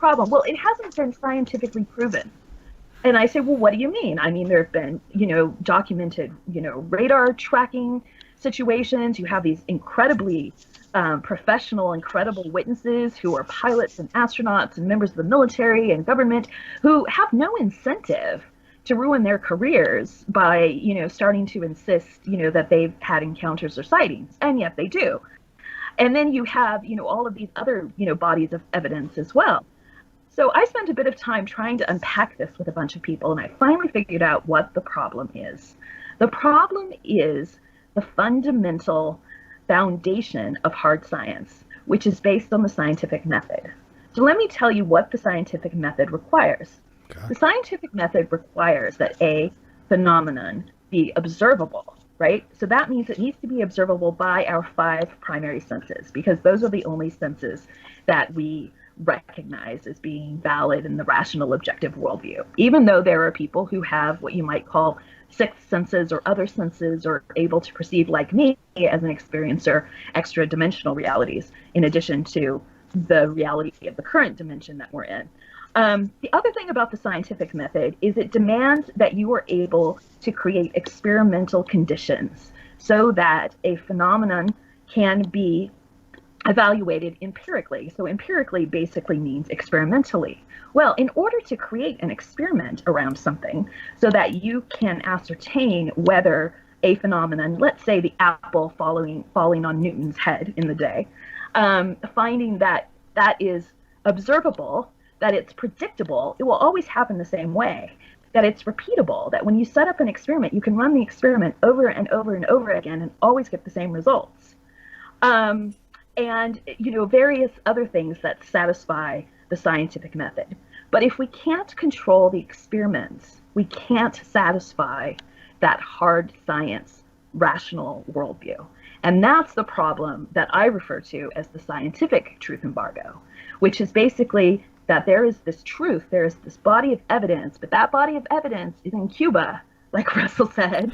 problem. Well, it hasn't been scientifically proven. And I say, well, what do you mean? I mean, there have been, documented, radar tracking situations. You have these incredibly professional, incredible witnesses who are pilots and astronauts and members of the military and government who have no incentive to ruin their careers by, starting to insist, that they've had encounters or sightings, and yet they do. And then you have, all of these other, bodies of evidence as well. So I spent a bit of time trying to unpack this with a bunch of people, and I finally figured out what the problem is. The problem is the fundamental foundation of hard science, which is based on the scientific method. So let me tell you what the scientific method requires. Okay. The scientific method requires that a phenomenon be observable, right? So that means it needs to be observable by our 5 primary senses, because those are the only senses that we recognize as being valid in the rational objective worldview, even though there are people who have what you might call sixth senses or other senses, or able to perceive, like me as an experiencer, extra dimensional realities in addition to the reality of the current dimension that we're in. The other thing about the scientific method is it demands that you are able to create experimental conditions so that a phenomenon can be evaluated empirically. So empirically basically means experimentally. Well, in order to create an experiment around something so that you can ascertain whether a phenomenon, let's say the apple falling on Newton's head in the day, finding that that is observable, that it's predictable, it will always happen the same way, that it's repeatable, that when you set up an experiment, you can run the experiment over and over and over again and always get the same results. And, various other things that satisfy the scientific method. But if we can't control the experiments, we can't satisfy that hard science rational worldview. And that's the problem that I refer to as the scientific truth embargo, which is basically that there is this truth, there is this body of evidence, but that body of evidence is in Cuba, like Russell said,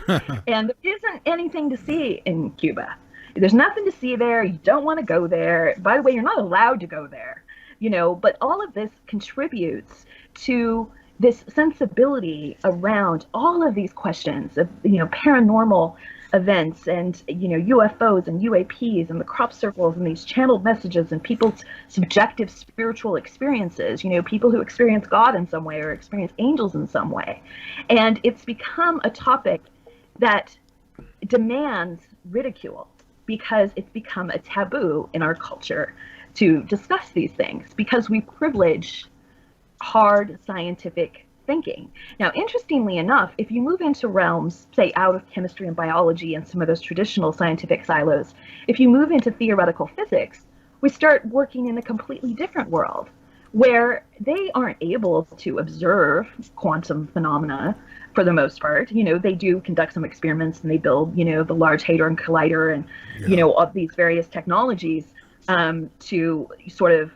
and there isn't anything to see in Cuba. There's nothing to see there. You don't want to go there. By the way, you're not allowed to go there, but all of this contributes to this sensibility around all of these questions of, paranormal events and, UFOs and UAPs and the crop circles and these channeled messages and people's subjective spiritual experiences, people who experience God in some way or experience angels in some way. And it's become a topic that demands ridicule, because it's become a taboo in our culture to discuss these things, because we privilege hard scientific thinking. Now, interestingly enough, if you move into realms, say, out of chemistry and biology and some of those traditional scientific silos, if you move into theoretical physics, we start working in a completely different world where they aren't able to observe quantum phenomena for the most part. They do conduct some experiments and they build, the Large Hadron Collider and, all these various technologies to sort of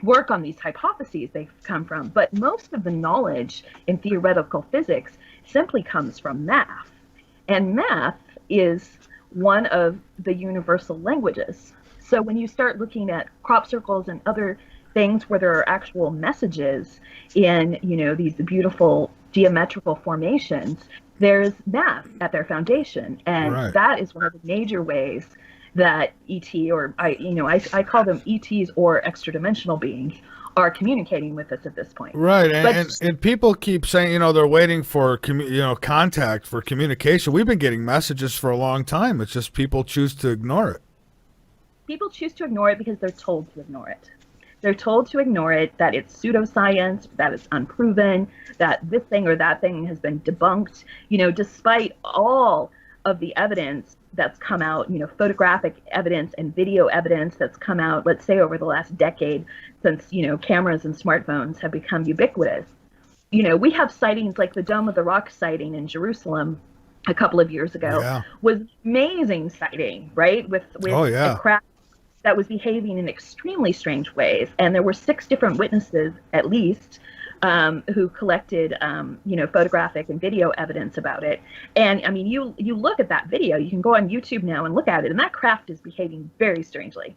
work on these hypotheses they've come from. But most of the knowledge in theoretical physics simply comes from math. And math is one of the universal languages. So when you start looking at crop circles and other things where there are actual messages in, these beautiful geometrical formations, there's math at their foundation. And that is one of the major ways that ET, or I call them ETs or extra dimensional beings, are communicating with us at this point. Right. And people keep saying, they're waiting for, contact for communication. We've been getting messages for a long time. It's just people choose to ignore it. People choose to ignore it because they're told to ignore it. They're told to ignore it, that it's pseudoscience, that it's unproven, that this thing or that thing has been debunked, despite all of the evidence that's come out, photographic evidence and video evidence that's come out, let's say, over the last decade, since, cameras and smartphones have become ubiquitous. We have sightings like the Dome of the Rock sighting in Jerusalem a couple of years ago. Was an amazing sighting, right? With a craft that was behaving in extremely strange ways. And there were 6 different witnesses, at least, who collected, photographic and video evidence about it. And I mean, you look at that video, you can go on YouTube now and look at it, and that craft is behaving very strangely.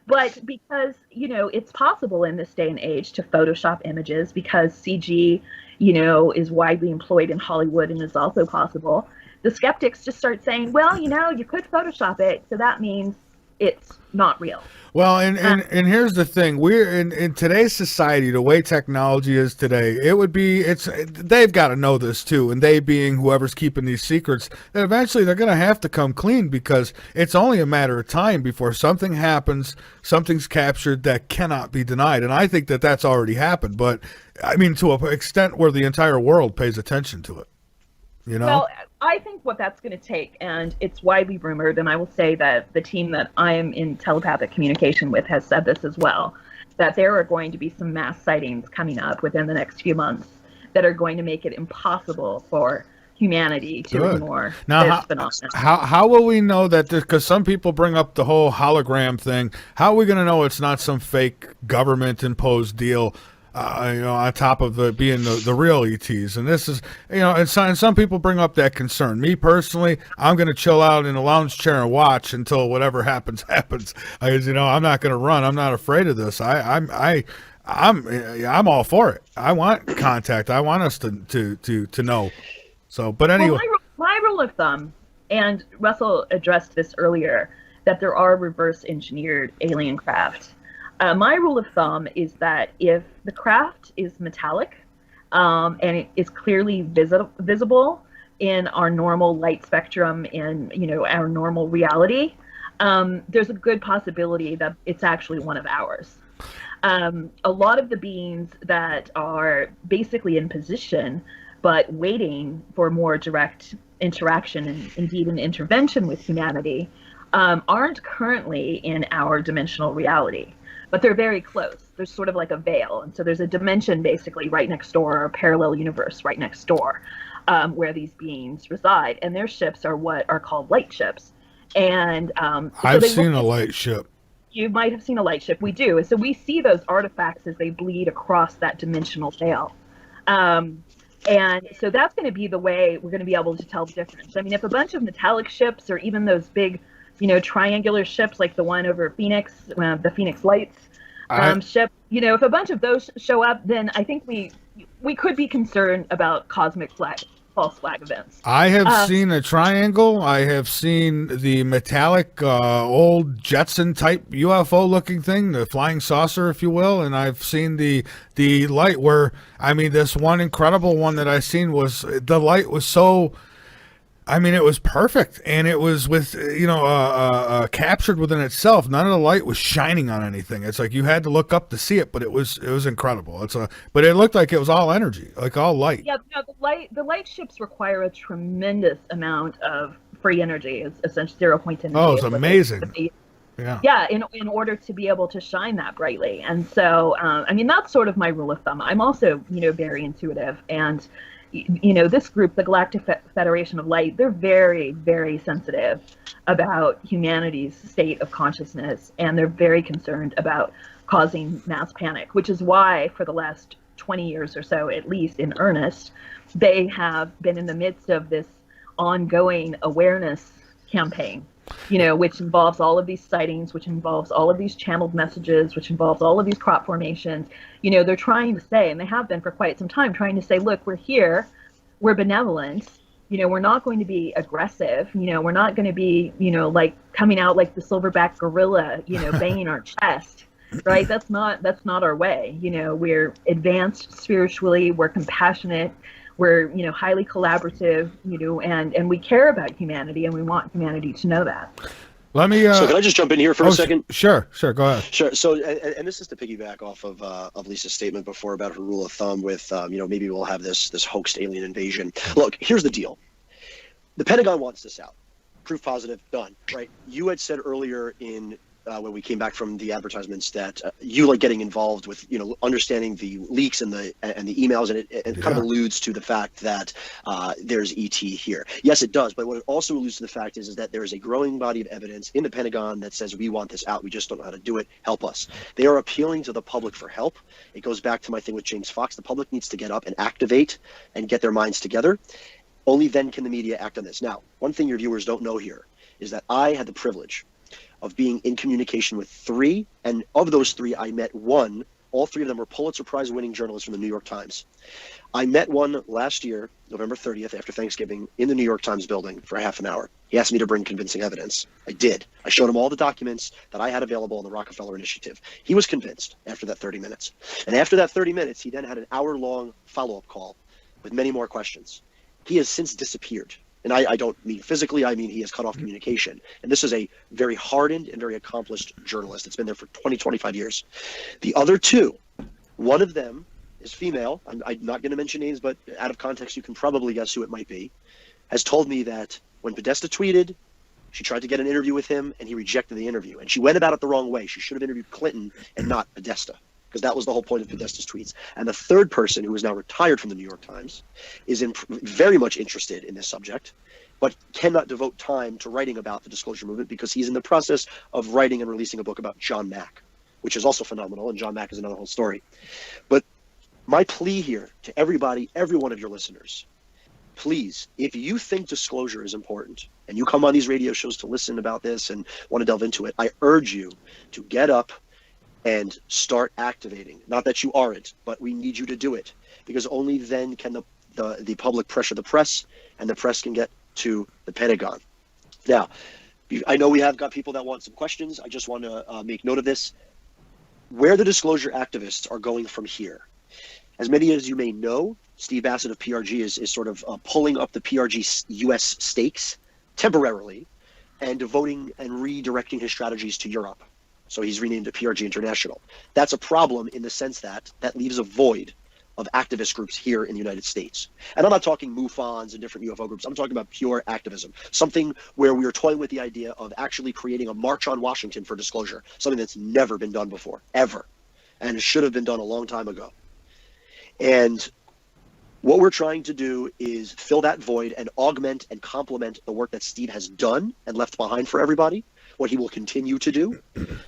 But because, it's possible in this day and age to Photoshop images because CG, is widely employed in Hollywood and is also possible, the skeptics just start saying, well, you could Photoshop it, so that means it's not real. Well, and here's the thing: we're in today's society, the way technology is today. They've got to know this too, and they being whoever's keeping these secrets, that eventually they're going to have to come clean because it's only a matter of time before something happens, something's captured that cannot be denied, and I think that that's already happened. But I mean, to an extent where the entire world pays attention to it. Well, I think what that's going to take, and it's widely rumored, and I will say that the team that I am in telepathic communication with has said this as well, that there are going to be some mass sightings coming up within the next few months that are going to make it impossible for humanity to ignore this phenomenon. How will we know that? Because some people bring up the whole hologram thing. How are we going to know it's not some fake government imposed deal? On top of being the real ETs. And this is, and some people bring up that concern. Me personally, I'm going to chill out in a lounge chair and watch until whatever happens. I'm not going to run. I'm not afraid of this. I'm all for it. I want contact. I want us to know. So, but anyway. Well, my rule of thumb, and Russell addressed this earlier, that there are reverse engineered alien craft. My rule of thumb is that if the craft is metallic and it is clearly visible in our normal light spectrum in our normal reality, there's a good possibility that it's actually one of ours. A lot of the beings that are basically in position but waiting for more direct interaction and indeed an intervention with humanity aren't currently in our dimensional reality. But they're very close. There's sort of like a veil. And so there's a dimension basically right next door, or a parallel universe right next door, where these beings reside. And their ships are what are called light ships. And I've seen a light ship. You might have seen a light ship. We do. So we see those artifacts as they bleed across that dimensional veil. And so that's going to be the way we're going to be able to tell the difference. I mean, if a bunch of metallic ships or even those big triangular ships like the one over Phoenix, the Phoenix Lights ship, if a bunch of those show up, then I think we could be concerned about cosmic false flag events. I have seen a triangle. I have seen the metallic old Jetson type UFO looking thing, the flying saucer, if you will, and I've seen the light where, this one incredible one that I seen was, the light was so, it was perfect, and it was with, captured within itself. None of the light was shining on anything. It's like you had to look up to see it, but it was incredible. But it looked like it was all energy, like all light. Yeah, no, the light ships require a tremendous amount of free energy. It's essentially 0 point energy. Oh, it's amazing. Yeah, in order to be able to shine that brightly. And so, that's sort of my rule of thumb. I'm also, very intuitive, and this group, the Galactic Federation of Light, they're very, very sensitive about humanity's state of consciousness, and they're very concerned about causing mass panic, which is why for the last 20 years or so, at least in earnest, they have been in the midst of this ongoing awareness campaign, which involves all of these sightings, which involves all of these channeled messages, which involves all of these crop formations. They're trying to say, and they have been for quite some time, trying to say, look, we're here, we're benevolent, we're not going to be aggressive, we're not going to be, like coming out like the silverback gorilla, banging our chest, right? That's not our way. We're advanced spiritually, we're compassionate, we're, highly collaborative, and we care about humanity, and we want humanity to know that. Let me. So can I just jump in here for a second? Sure. Go ahead. Sure. So, and this is to piggyback off of Lisa's statement before about her rule of thumb with, maybe we'll have this hoaxed alien invasion. Look, here's the deal. The Pentagon wants this out. Proof positive, done. Right. You had said earlier in when we came back from the advertisements that you like getting involved with, understanding the leaks and the emails, and it kind of alludes to the fact that there's ET here. Yes, it does, but what it also alludes to the fact is that there is a growing body of evidence in the Pentagon that says we want this out. We just don't know how to do it. Help us. They are appealing to the public for help. It goes back to my thing with James Fox. The public needs to get up and activate and get their minds together. Only then can the media act on this. Now, one thing your viewers don't know here is that I had the privilege of being in communication with 3, and of those 3, I met one. All 3 of them were Pulitzer Prize winning journalists from the New York Times. I met one last year, November 30th, after Thanksgiving, in the New York Times building for half an hour. He asked me to bring convincing evidence. I did. I showed him all the documents that I had available on the Rockefeller Initiative. He was convinced after that 30 minutes. And after that 30 minutes, he then had an hour-long follow-up call with many more questions. He has since disappeared. And I don't mean physically, I mean he has cut off communication. And this is a very hardened and very accomplished journalist. It's been there for 20, 25 years. The other 2, one of them is female. I'm not going to mention names, but out of context, you can probably guess who it might be, has told me that when Podesta tweeted, she tried to get an interview with him, and he rejected the interview. And she went about it the wrong way. She should have interviewed Clinton and not Podesta, because that was the whole point of Podesta's tweets. And the third person, who is now retired from the New York Times, is very much interested in this subject, but cannot devote time to writing about the disclosure movement because he's in the process of writing and releasing a book about John Mack, which is also phenomenal, and John Mack is another whole story. But my plea here to everybody, every one of your listeners, please, if you think disclosure is important and you come on these radio shows to listen about this and want to delve into it, I urge you to get up and start activating. Not that you aren't, but we need you to do it, because only then can the public pressure the press, and the press can get to the Pentagon. Now, I know we have got people that want some questions. I just want to make note of this. Where the disclosure activists are going from here. As many as you may know, Steve Bassett of PRG is sort of pulling up the PRG U.S. stakes temporarily and devoting and redirecting his strategies to Europe. So he's renamed it PRG International. That's a problem in the sense that leaves a void of activist groups here in the United States. And I'm not talking MUFONs and different UFO groups. I'm talking about pure activism, something where we are toying with the idea of actually creating a march on Washington for disclosure, something that's never been done before, ever. And it should have been done a long time ago. And what we're trying to do is fill that void and augment and complement the work that Steve has done and left behind for everybody, what he will continue to do.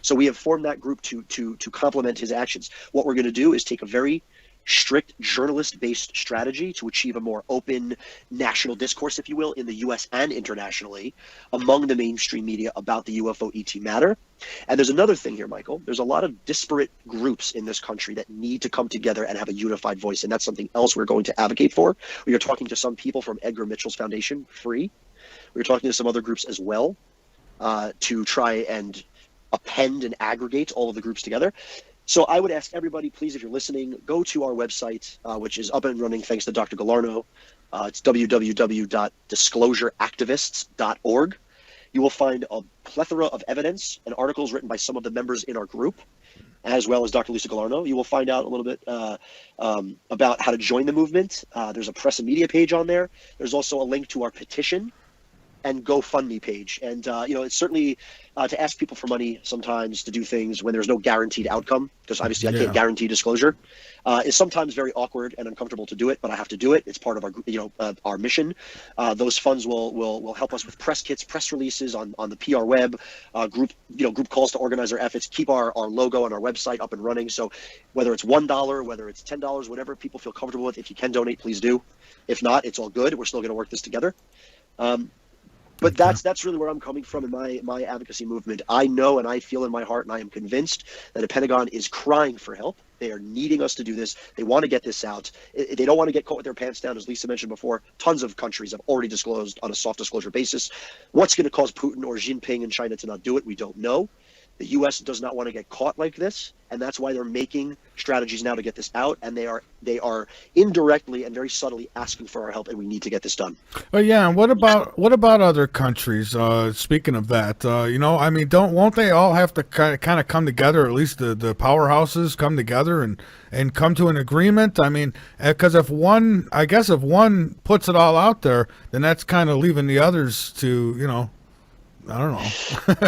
So we have formed that group to complement his actions. What we're going to do is take a very strict journalist-based strategy to achieve a more open national discourse, if you will, in the U.S. and internationally among the mainstream media about the UFO ET matter. And there's another thing here, Michael. There's a lot of disparate groups in this country that need to come together and have a unified voice, and that's something else we're going to advocate for. We are talking to some people from Edgar Mitchell's foundation, Free. We're talking to some other groups as well to try and append and aggregate all of the groups together. So I would ask everybody, please, if you're listening, go to our website, which is up and running thanks to Dr. Galarno. It's www.disclosureactivists.org. You will find a plethora of evidence and articles written by some of the members in our group, as well as Dr. Lisa Galarno. You will find out a little bit about how to join the movement. There's a press and media page on there. There's also a link to our petition and GoFundMe page. And, it's certainly to ask people for money sometimes to do things when there's no guaranteed outcome, because obviously I can't guarantee disclosure, is sometimes very awkward and uncomfortable to do it, but I have to do it. It's part of our mission. Those funds will help us with press kits, press releases on the PR web, group calls to organize our efforts, keep our logo on our website up and running. So whether it's $1, whether it's $10, whatever people feel comfortable with, if you can donate, please do. If not, it's all good. We're still going to work this together. But that's really where I'm coming from in my advocacy movement. I know and I feel in my heart, and I am convinced that the Pentagon is crying for help. They are needing us to do this. They want to get this out. They don't want to get caught with their pants down, as Lisa mentioned before. Tons of countries have already disclosed on a soft disclosure basis. What's going to cause Putin or Jinping in China to not do it, we don't know. The U.S. does not want to get caught like this, and that's why they're making strategies now to get this out, and they are indirectly and very subtly asking for our help, and we need to get this done. Well, yeah, and what about other countries? Speaking of that, won't they all have to kind of come together? At least the powerhouses come together and come to an agreement. I mean, because if one puts it all out there, then that's kind of leaving the others to I don't know.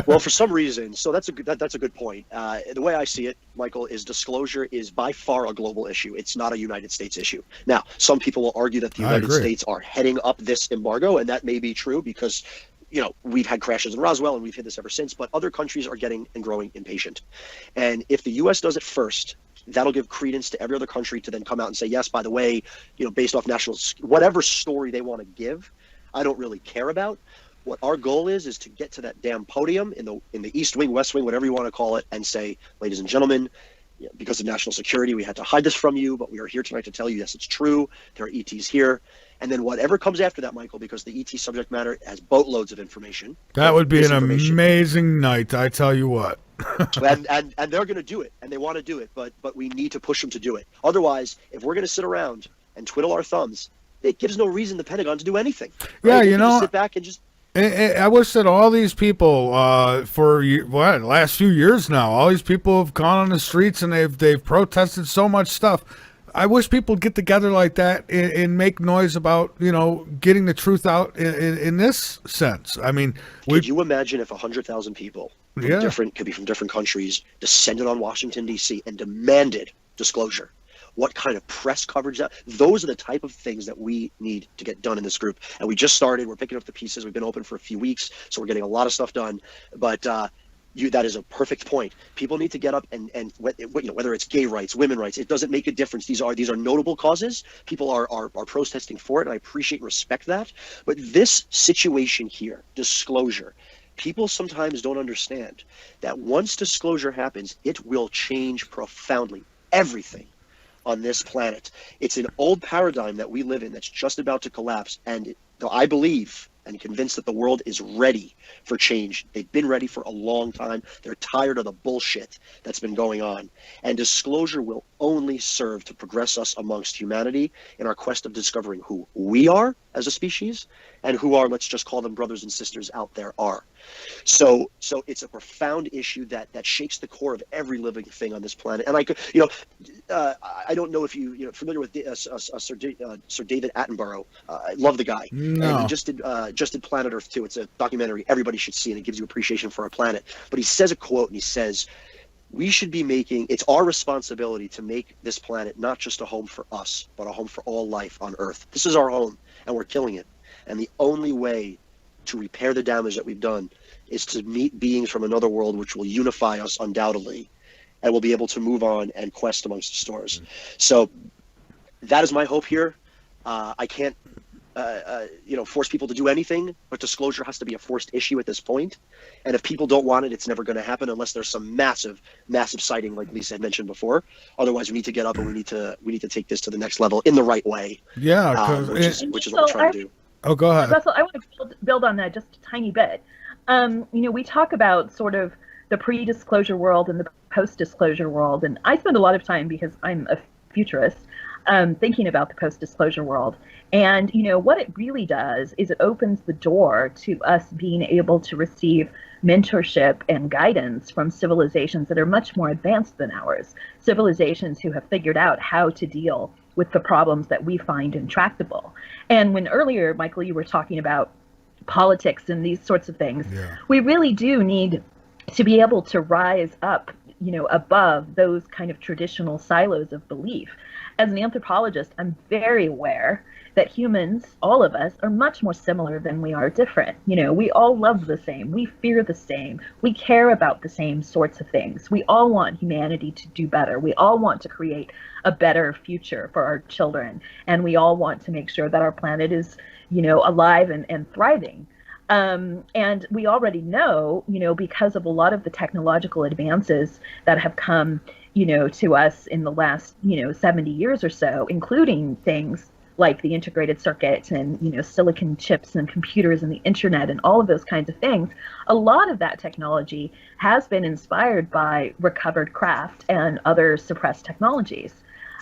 Well, for some reason, so that's a good point. The way I see it, Michael, is disclosure is by far a global issue. It's not a United States issue. Now, some people will argue that the United States are heading up this embargo, and that may be true because we've had crashes in Roswell and we've had this ever since, but other countries are getting and growing impatient. And if the U.S. does it first, that'll give credence to every other country to then come out and say, yes, by the way, based off national, whatever story they want to give, I don't really care about. What our goal is to get to that damn podium in the East Wing, West Wing, whatever you want to call it, and say, ladies and gentlemen, because of national security, we had to hide this from you, but we are here tonight to tell you, yes, it's true. There are ETs here. And then whatever comes after that, Michael, because the ET subject matter has boatloads of information. That would be an amazing night, I tell you what. and they're going to do it, and they want to do it, but we need to push them to do it. Otherwise, if we're going to sit around and twiddle our thumbs, it gives no reason the Pentagon to do anything. Right? Yeah, just sit back and just. I wish that all these people, for the last few years now, all these people have gone on the streets and they've protested so much stuff. I wish people would get together like that and make noise about, getting the truth out in this sense. I mean, could you imagine if 100,000 people could be from different countries descended on Washington, D.C. and demanded disclosure? What kind of press coverage? Those are the type of things that we need to get done in this group. And we just started. We're picking up the pieces. We've been open for a few weeks, so we're getting a lot of stuff done. But that is a perfect point. People need to get up and whether it's gay rights, women rights, it doesn't make a difference. These are notable causes. People are protesting for it, and I appreciate and respect that. But this situation here, disclosure, people sometimes don't understand that once disclosure happens, it will change profoundly everything on this planet. It's an old paradigm that we live in that's just about to collapse. And I believe and convinced that the world is ready for change. They've been ready for a long time. They're tired of the bullshit that's been going on. And disclosure will only serve to progress us amongst humanity in our quest of discovering who we are as a species and who our, let's just call them brothers and sisters out there, are. So it's a profound issue that shakes the core of every living thing on this planet. And I could, I don't know if you're familiar with Sir David Attenborough. I love the guy. No. And he just did Planet Earth 2. It's a documentary everybody should see, and it gives you appreciation for our planet. But he says a quote, and he says, we should be it's our responsibility to make this planet not just a home for us, but a home for all life on Earth. This is our home, and we're killing it. And the only way to repair the damage that we've done is to meet beings from another world, which will unify us undoubtedly, and we'll be able to move on and quest amongst the stars. So that is my hope here. I can't force people to do anything, but disclosure has to be a forced issue at this point. And if people don't want it, it's never going to happen unless there's some massive sighting, like Lisa had mentioned before. Otherwise, we need to get up and we need to take this to the next level in the right way. Yeah, which is what we're trying to do. Oh, go ahead. Russell, I want to build on that just a tiny bit. We talk about sort of the pre-disclosure world and the post-disclosure world, and I spend a lot of time, because I'm a futurist, thinking about the post-disclosure world. And, what it really does is it opens the door to us being able to receive mentorship and guidance from civilizations that are much more advanced than ours, civilizations who have figured out how to deal with the problems that we find intractable. And when earlier, Michael, you were talking about politics and these sorts of things, we really do need to be able to rise up, above those kind of traditional silos of belief. As an anthropologist, I'm very aware that humans, all of us, are much more similar than we are different. We all love the same. We fear the same. We care about the same sorts of things. We all want humanity to do better. We all want to create a better future for our children. And we all want to make sure that our planet is, alive and thriving. And we already know, because of a lot of the technological advances that have come, to us in the last, 70 years or so, including things like the integrated circuits and, silicon chips and computers and the internet and all of those kinds of things, a lot of that technology has been inspired by recovered craft and other suppressed technologies.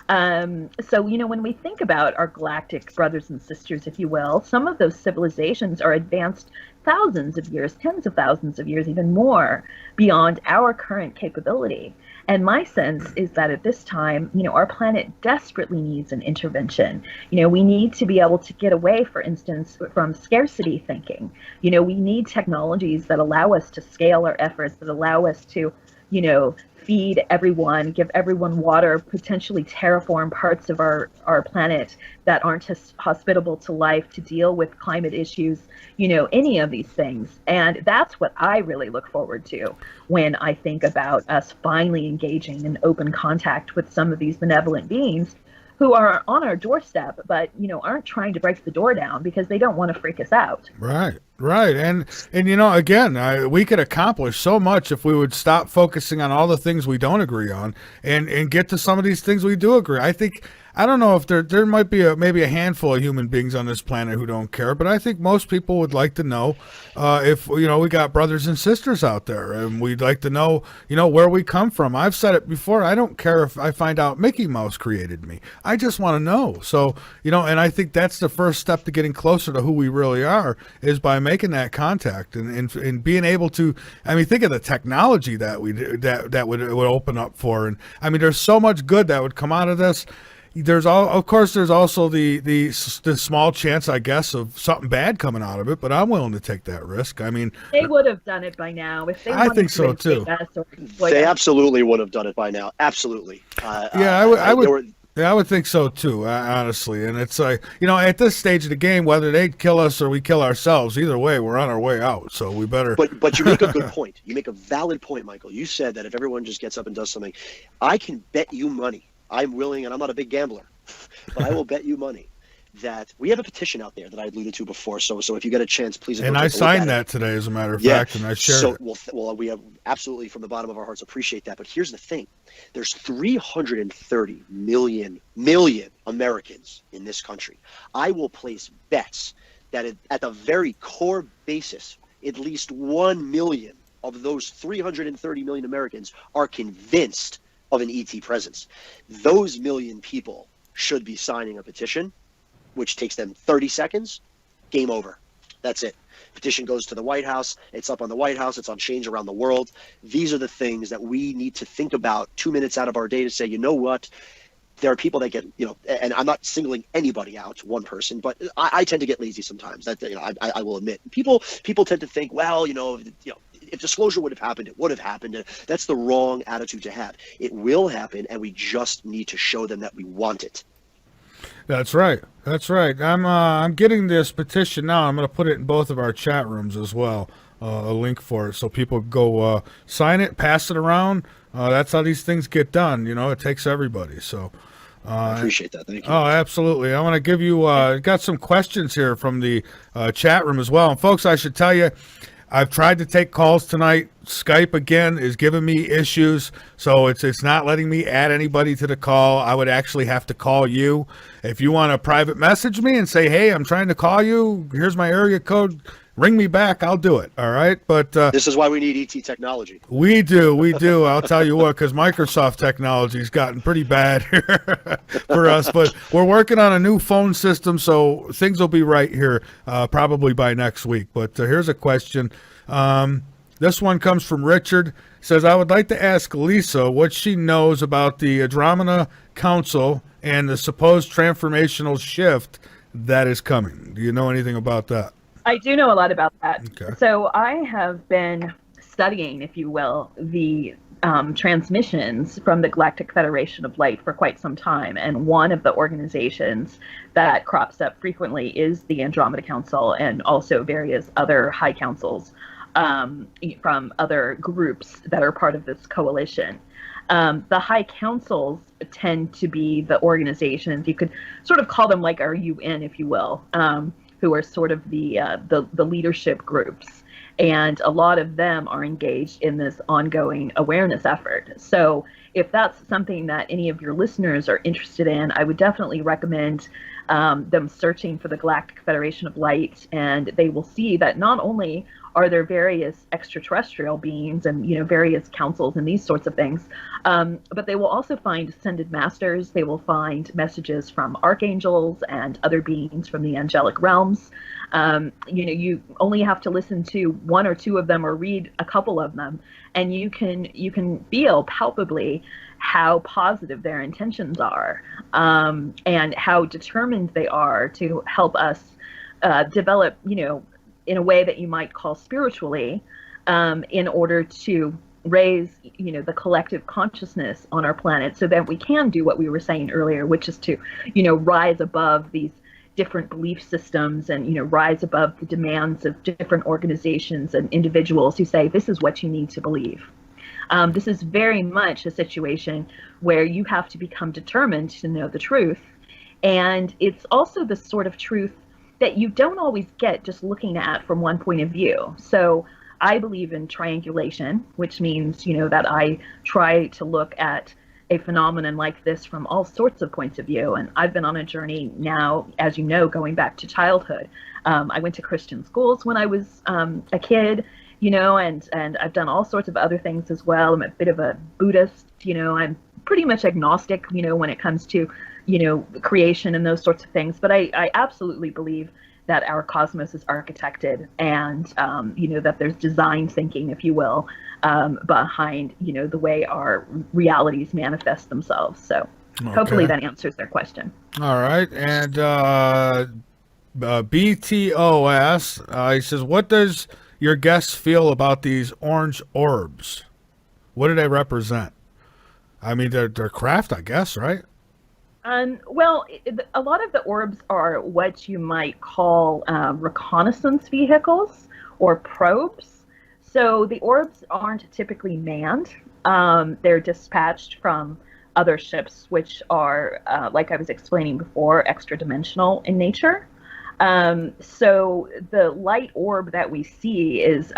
So, when we think about our galactic brothers and sisters, if you will, some of those civilizations are advanced thousands of years, tens of thousands of years, even more beyond our current capability. And my sense is that at this time, our planet desperately needs an intervention. We need to be able to get away, for instance, from scarcity thinking. We need technologies that allow us to scale our efforts, that allow us to, feed everyone, give everyone water, potentially terraform parts of our planet that aren't hospitable to life, to deal with climate issues, any of these things. And that's what I really look forward to when I think about us finally engaging in open contact with some of these benevolent beings who are on our doorstep, but, aren't trying to break the door down because they don't want to freak us out. Right. Right, and again, we could accomplish so much if we would stop focusing on all the things we don't agree on, and get to some of these things we do agree. I don't know if there might be maybe a handful of human beings on this planet who don't care, but I think most people would like to know if we got brothers and sisters out there, and we'd like to know where we come from. I've said it before. I don't care if I find out Mickey Mouse created me. I just want to know. So and I think that's the first step to getting closer to who we really are, is by making that contact and being able to. I mean, think of the technology that that would open up for, and I mean, there's so much good that would come out of this. There's also the small chance, I guess, of something bad coming out of it, but I'm willing to take that risk. I mean, they would have done it by now if they. I think so too. They absolutely would have done it by now. Absolutely. I would think so too, honestly. And it's like, at this stage of the game, whether they kill us or we kill ourselves, either way, we're on our way out. So we better. But you make a good point. You make a valid point, Michael. You said that if everyone just gets up and does something, I can bet you money. I'm willing, and I'm not a big gambler, but I will bet you money that we have a petition out there that I alluded to before. So if you get a chance, please. And I signed that today, as a matter of fact, and I shared it. Well, we have absolutely, from the bottom of our hearts, appreciate that. But here's the thing: there's 330 million Americans in this country. I will place bets that at the very core basis, at least 1 million of those 330 million Americans are convinced of an ET presence. Those million people should be signing a petition, which takes them 30 seconds. Game over. That's it. Petition goes to the White House. It's up on the White House. It's on Change Around the World. These are the things that we need to think about 2 minutes out of our day to say, you know what? There are people that get, and I'm not singling anybody out, one person, but I tend to get lazy sometimes. That I will admit. People tend to think, well, if disclosure would have happened, it would have happened. That's the wrong attitude to have. It will happen, and we just need to show them that we want it. That's right. I'm getting this petition now. I'm going to put it in both of our chat rooms as well, a link for it, so people go sign it, pass it around. That's how these things get done. It takes everybody. So I appreciate that. Thank you. Oh, absolutely. I want to give you got some questions here from the chat room as well. And folks, I should tell you, I've tried to take calls tonight. Skype again is giving me issues, so it's not letting me add anybody to the call. I would actually have to call you. If you want to private message me and say, hey, I'm trying to call you, here's my area code, ring me back, I'll do it. All right. But this is why we need ET technology. We do. I'll tell you what, because Microsoft technology has gotten pretty bad here for us. But we're working on a new phone system, so things will be right here probably by next week. But here's a question. This one comes from Richard. Says, I would like to ask Lisa what she knows about the Andromeda Council and the supposed transformational shift that is coming. Do you know anything about that? I do know a lot about that. Okay. So I have been studying, if you will, the transmissions from the Galactic Federation of Light for quite some time. And one of the organizations that crops up frequently is the Andromeda Council, and also various other high councils from other groups that are part of this coalition. The high councils tend to be the organizations, you could sort of call them like our UN, if you will, who are sort of the leadership groups. And a lot of them are engaged in this ongoing awareness effort. So if that's something that any of your listeners are interested in, I would definitely recommend them searching for the Galactic Federation of Light, and they will see that not only are there various extraterrestrial beings and various councils and these sorts of things, but they will also find ascended masters. They will find messages from archangels and other beings from the angelic realms. You only have to listen to one or two of them or read a couple of them, and you can feel palpably how positive their intentions are, and how determined they are to help us develop, in a way that you might call spiritually, in order to raise, the collective consciousness on our planet, so that we can do what we were saying earlier, which is to, rise above these different belief systems and, rise above the demands of different organizations and individuals who say, this is what you need to believe. This is very much a situation where you have to become determined to know the truth. And it's also the sort of truth that you don't always get just looking at from one point of view. So I believe in triangulation, which means, that I try to look at a phenomenon like this from all sorts of points of view. And I've been on a journey now, as you know, going back to childhood. I went to Christian schools when I was a kid, and I've done all sorts of other things as well. I'm a bit of a Buddhist, I'm pretty much agnostic, when it comes to, creation and those sorts of things. But I absolutely believe that our cosmos is architected, and that there's design thinking, if you will, behind the way our realities manifest themselves. So hopefully that answers their question. All right, and BTOS, he says, what does your guest feel about these orange orbs? What do they represent? I mean, they're craft, I guess, right? Well, a lot of the orbs are what you might call reconnaissance vehicles or probes. So the orbs aren't typically manned. They're dispatched from other ships, which are, like I was explaining before, extra-dimensional in nature. So the light orb that we see is,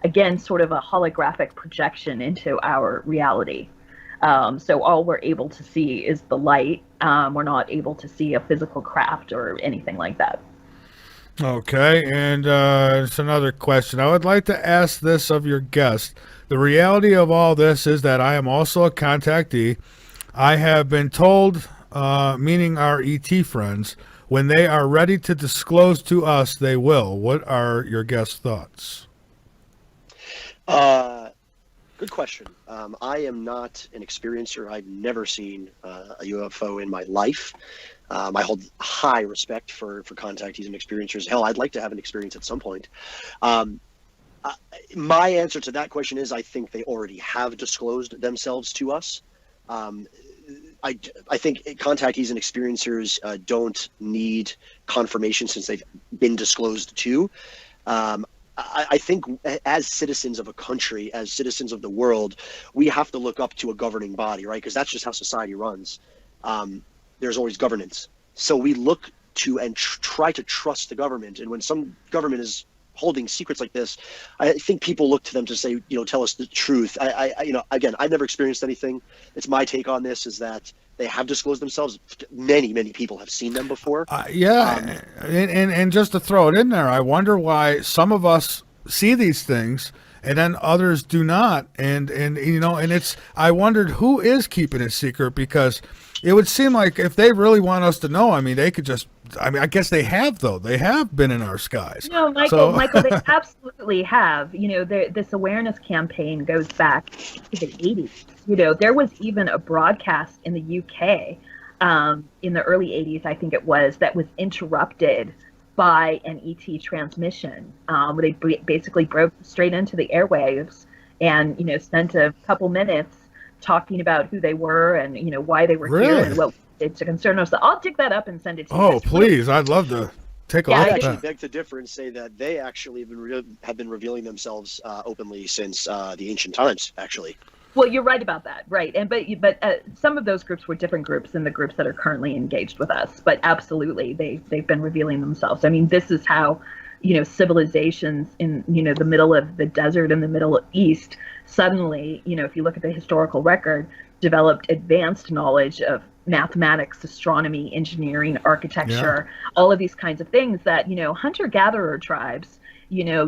again, sort of a holographic projection into our reality. So all we're able to see is the light. We're not able to see a physical craft or anything like that. Okay, and it's another question. I would like to ask this of your guest. The reality of all this is that I am also a contactee. I have been told, meaning our ET friends, when they are ready to disclose to us, they will. What are your guest's thoughts? Good question. I am not an experiencer. I've never seen a UFO in my life. I hold high respect for contactees and experiencers. Hell, I'd like to have an experience at some point. My answer to that question is I think they already have disclosed themselves to us. I think contactees and experiencers don't need confirmation since they've been disclosed to. I think as citizens of a country, as citizens of the world, we have to look up to a governing body, right? Because that's just how society runs. There's always governance. So we look to and try to trust the government. And when some government is holding secrets like this, I think people look to them to say, tell us the truth. Again, I've never experienced anything. It's my take on this is that they have disclosed themselves. Many people have seen them before. And just to throw it in there, I wonder why some of us see these things and then others do not. And it's, I wondered who is keeping it secret, because it would seem like if they really want us to know, I mean, they could just, I guess they have, though. They have been in our skies. No, Michael, they absolutely have. This awareness campaign goes back to the 80s. There was even a broadcast in the UK in the early 80s, I think it was, that was interrupted by an ET transmission, where they basically broke straight into the airwaves and, spent a couple minutes talking about who they were and, why they were here and what we did to concern us. So I'll dig that up and send it to you. Oh, please. I'd love to take a look at that. I actually beg to differ and say that they actually have been revealing themselves openly since the ancient times, actually. Well, you're right about that, right? But some of those groups were different groups than the groups that are currently engaged with us. But absolutely, they've been revealing themselves. I mean, this is how, civilizations in the middle of the desert in the Middle East suddenly, if you look at the historical record, developed advanced knowledge of mathematics, astronomy, engineering, architecture, all of these kinds of things that hunter-gatherer tribes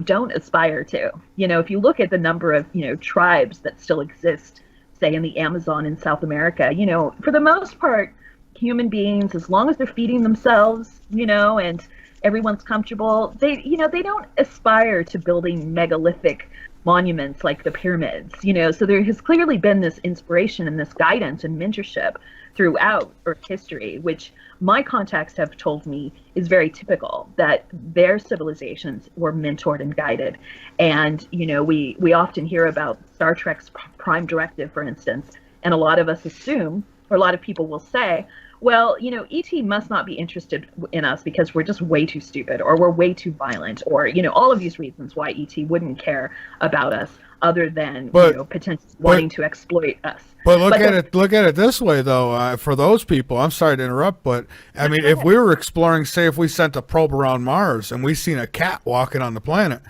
don't aspire to. If you look at the number of, tribes that still exist, say in the Amazon in South America, for the most part, human beings, as long as they're feeding themselves, and everyone's comfortable, they don't aspire to building megalithic monuments like the pyramids, so there has clearly been this inspiration and this guidance and mentorship throughout Earth history, which my contacts have told me is very typical, that their civilizations were mentored and guided. And, we often hear about Star Trek's Prime Directive, for instance, and a lot of us assume, or a lot of people will say, well, ET must not be interested in us because we're just way too stupid or we're way too violent or, all of these reasons why ET wouldn't care about us other than, potentially wanting to exploit us. But look at it this way, though. For those people, I'm sorry to interrupt, but I mean, if we were exploring, say, if we sent a probe around Mars and we seen a cat walking on the planet,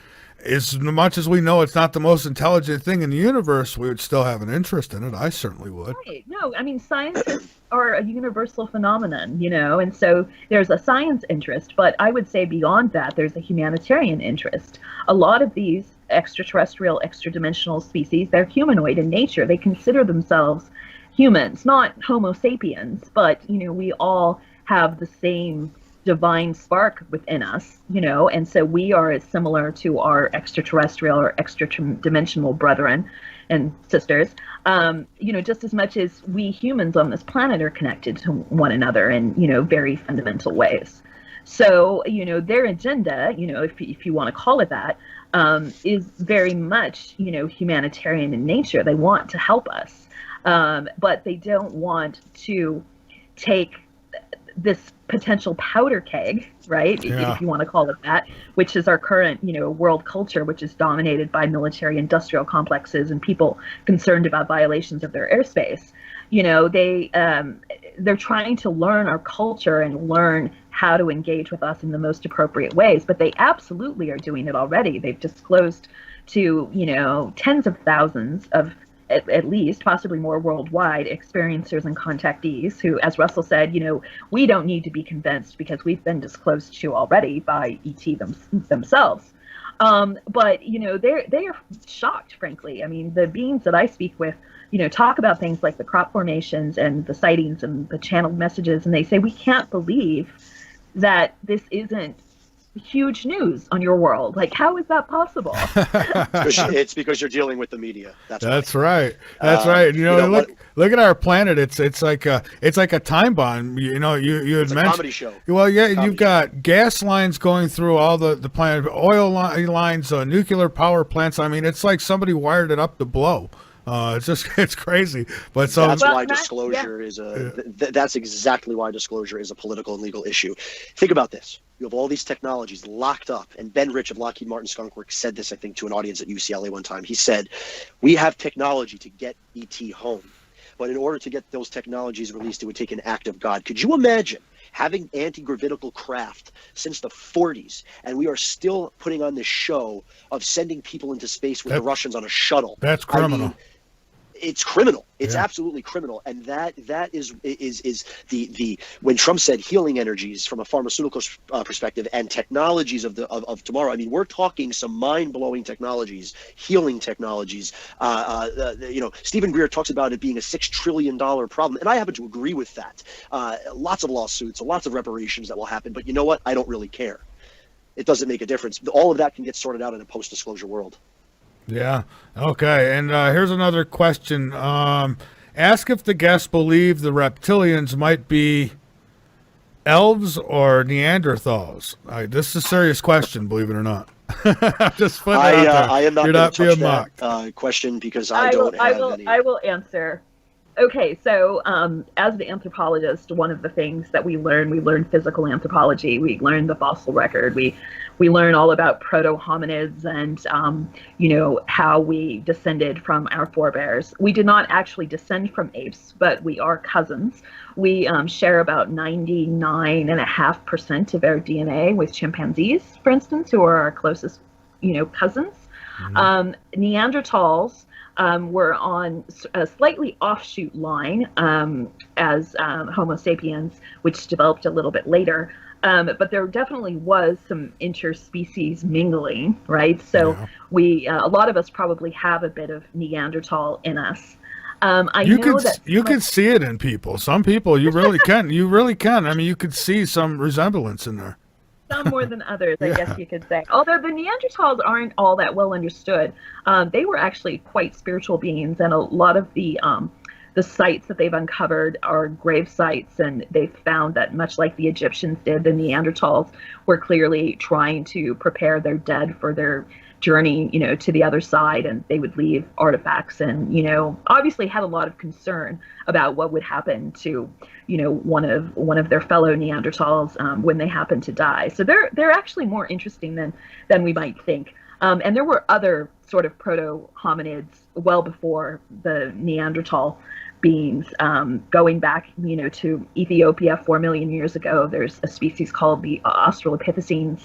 as much as we know it's not the most intelligent thing in the universe, we would still have an interest in it. I certainly would. Right. No, I mean, scientists are a universal phenomenon, and so there's a science interest, but I would say beyond that, there's a humanitarian interest. A lot of these extraterrestrial, extra-dimensional species, they're humanoid in nature. They consider themselves humans, not Homo sapiens, but, we all have the same divine spark within us, and so we are as similar to our extraterrestrial or extra-dimensional brethren and sisters, just as much as we humans on this planet are connected to one another in, very fundamental ways. So, their agenda, if you want to call it that, is very much, humanitarian in nature. They want to help us, but they don't want to take this potential powder keg, right? Yeah. If you want to call it that, which is our current, world culture, which is dominated by military industrial complexes and people concerned about violations of their airspace. They're trying to learn our culture and learn how to engage with us in the most appropriate ways, but they absolutely are doing it already. They've disclosed to, tens of thousands of at least, possibly more worldwide, experiencers and contactees who, as Russell said, we don't need to be convinced because we've been disclosed to already by ET themselves. But, they are shocked, frankly. I mean, the beings that I speak with, talk about things like the crop formations and the sightings and the channeled messages, and they say, we can't believe that this isn't huge news on your world. Like, how is that possible? It's because you're dealing with the media. That's right. That's right. Look at our planet. It's like a time bomb. You had mentioned a comedy show. Well, yeah, you've got gas lines going through all the planet, oil lines, nuclear power plants. I mean, it's like somebody wired it up to blow. It's crazy. But so that's why disclosure is that's exactly why disclosure is a political and legal issue. Think about this. You have all these technologies locked up, and Ben Rich of Lockheed Martin Skunk Works said this, I think, to an audience at UCLA one time. He said, we have technology to get ET home, but in order to get those technologies released, it would take an act of God. Could you imagine having anti-gravitical craft since the 40s, and we are still putting on this show of sending people into space with the Russians on a shuttle? That's criminal. I mean, it's criminal. It's absolutely criminal, and that is the when Trump said healing energies from a pharmaceutical perspective and technologies of tomorrow. I mean, we're talking some mind-blowing technologies, healing technologies. Stephen Greer talks about it being a $6 trillion problem, and I happen to agree with that. Lots of lawsuits, lots of reparations that will happen, but you know what? I don't really care. It doesn't make a difference. All of that can get sorted out in a post-disclosure world. Yeah. Okay. And here's another question. Ask if the guests believe the reptilians might be elves or Neanderthals. This is a serious question, believe it or not. Just putting it out there. I am not going to touch that question because I will answer. Okay, so as the anthropologist, one of the things that we learn physical anthropology. We learn the fossil record. We learn all about proto-hominids and, how we descended from our forebears. We did not actually descend from apes, but we are cousins. We share about 99.5% of our DNA with chimpanzees, for instance, who are our closest, cousins. Mm-hmm. Neanderthals were on a slightly offshoot line as Homo sapiens, which developed a little bit later. But there definitely was some interspecies mingling, right? So a lot of us probably have a bit of Neanderthal in us. You can see it in people. Some people you really can. You really can. I mean, you could see some resemblance in there. Some more than others, I guess you could say. Although the Neanderthals aren't all that well understood. They were actually quite spiritual beings, and a lot of the sites that they've uncovered are grave sites, and they've found that much like the Egyptians did, the Neanderthals were clearly trying to prepare their dead for their journey, to the other side, and they would leave artifacts, and obviously had a lot of concern about what would happen to one of their fellow Neanderthals when they happen to die. So they're actually more interesting than we might think. And there were other sort of proto-hominids well before the Neanderthal beings, going back, to Ethiopia 4 million years ago. There's a species called the Australopithecines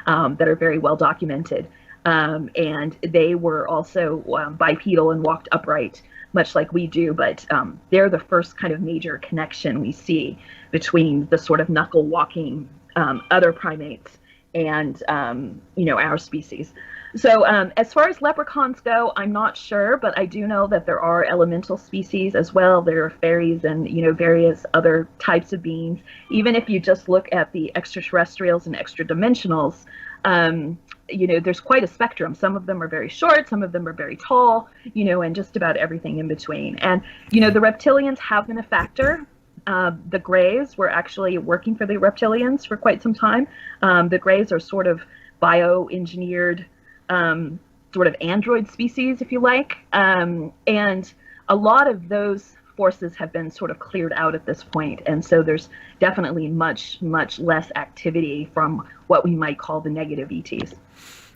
that are very well documented. And they were also bipedal and walked upright, much like we do, but they're the first kind of major connection we see between the sort of knuckle walking other primates and our species. So as far as leprechauns go, I'm not sure, but I do know that there are elemental species as well. There are fairies and various other types of beings. Even if you just look at the extraterrestrials and extra-dimensionals, there's quite a spectrum. Some of them are very short, some of them are very tall, and just about everything in between. And the reptilians have been a factor. The Greys were actually working for the reptilians for quite some time. The Greys are sort of bioengineered, sort of android species, if you like. And a lot of those forces have been sort of cleared out at this point. And so there's definitely much, much less activity from what we might call the negative ETs.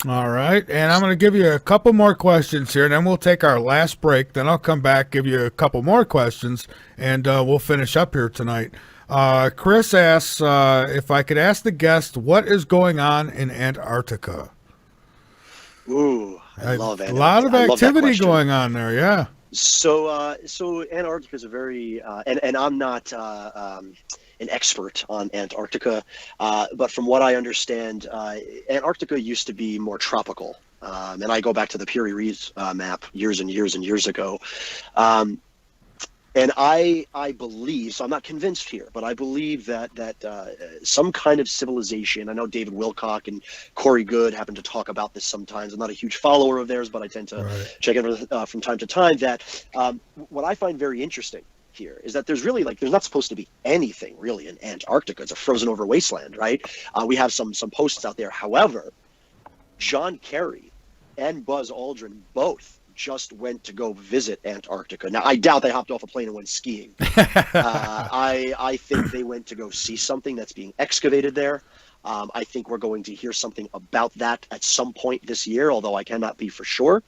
All right. And I'm going to give you a couple more questions here, and then we'll take our last break. Then I'll come back, give you a couple more questions, and we'll finish up here tonight. Chris asks if I could ask the guest what is going on in Antarctica. Ooh, I love Antarctica. A lot of activity going on there, yeah. So Antarctica is a very, and I'm not an expert on Antarctica, but from what I understand, Antarctica used to be more tropical. And I go back to the Piri Reis map years and years and years ago. And I believe, so I'm not convinced here, but I believe that some kind of civilization, I know David Wilcock and Corey Good happen to talk about this sometimes. I'm not a huge follower of theirs, but I tend to check in from time to time, that what I find very interesting here is that there's really, there's not supposed to be anything really in Antarctica. It's a frozen over wasteland, right? We have some posts out there. However, John Kerry and Buzz Aldrin both just went to go visit Antarctica. Now, I doubt they hopped off a plane and went skiing. I think they went to go see something that's being excavated there. I think we're going to hear something about that at some point this year, although I cannot be for sure.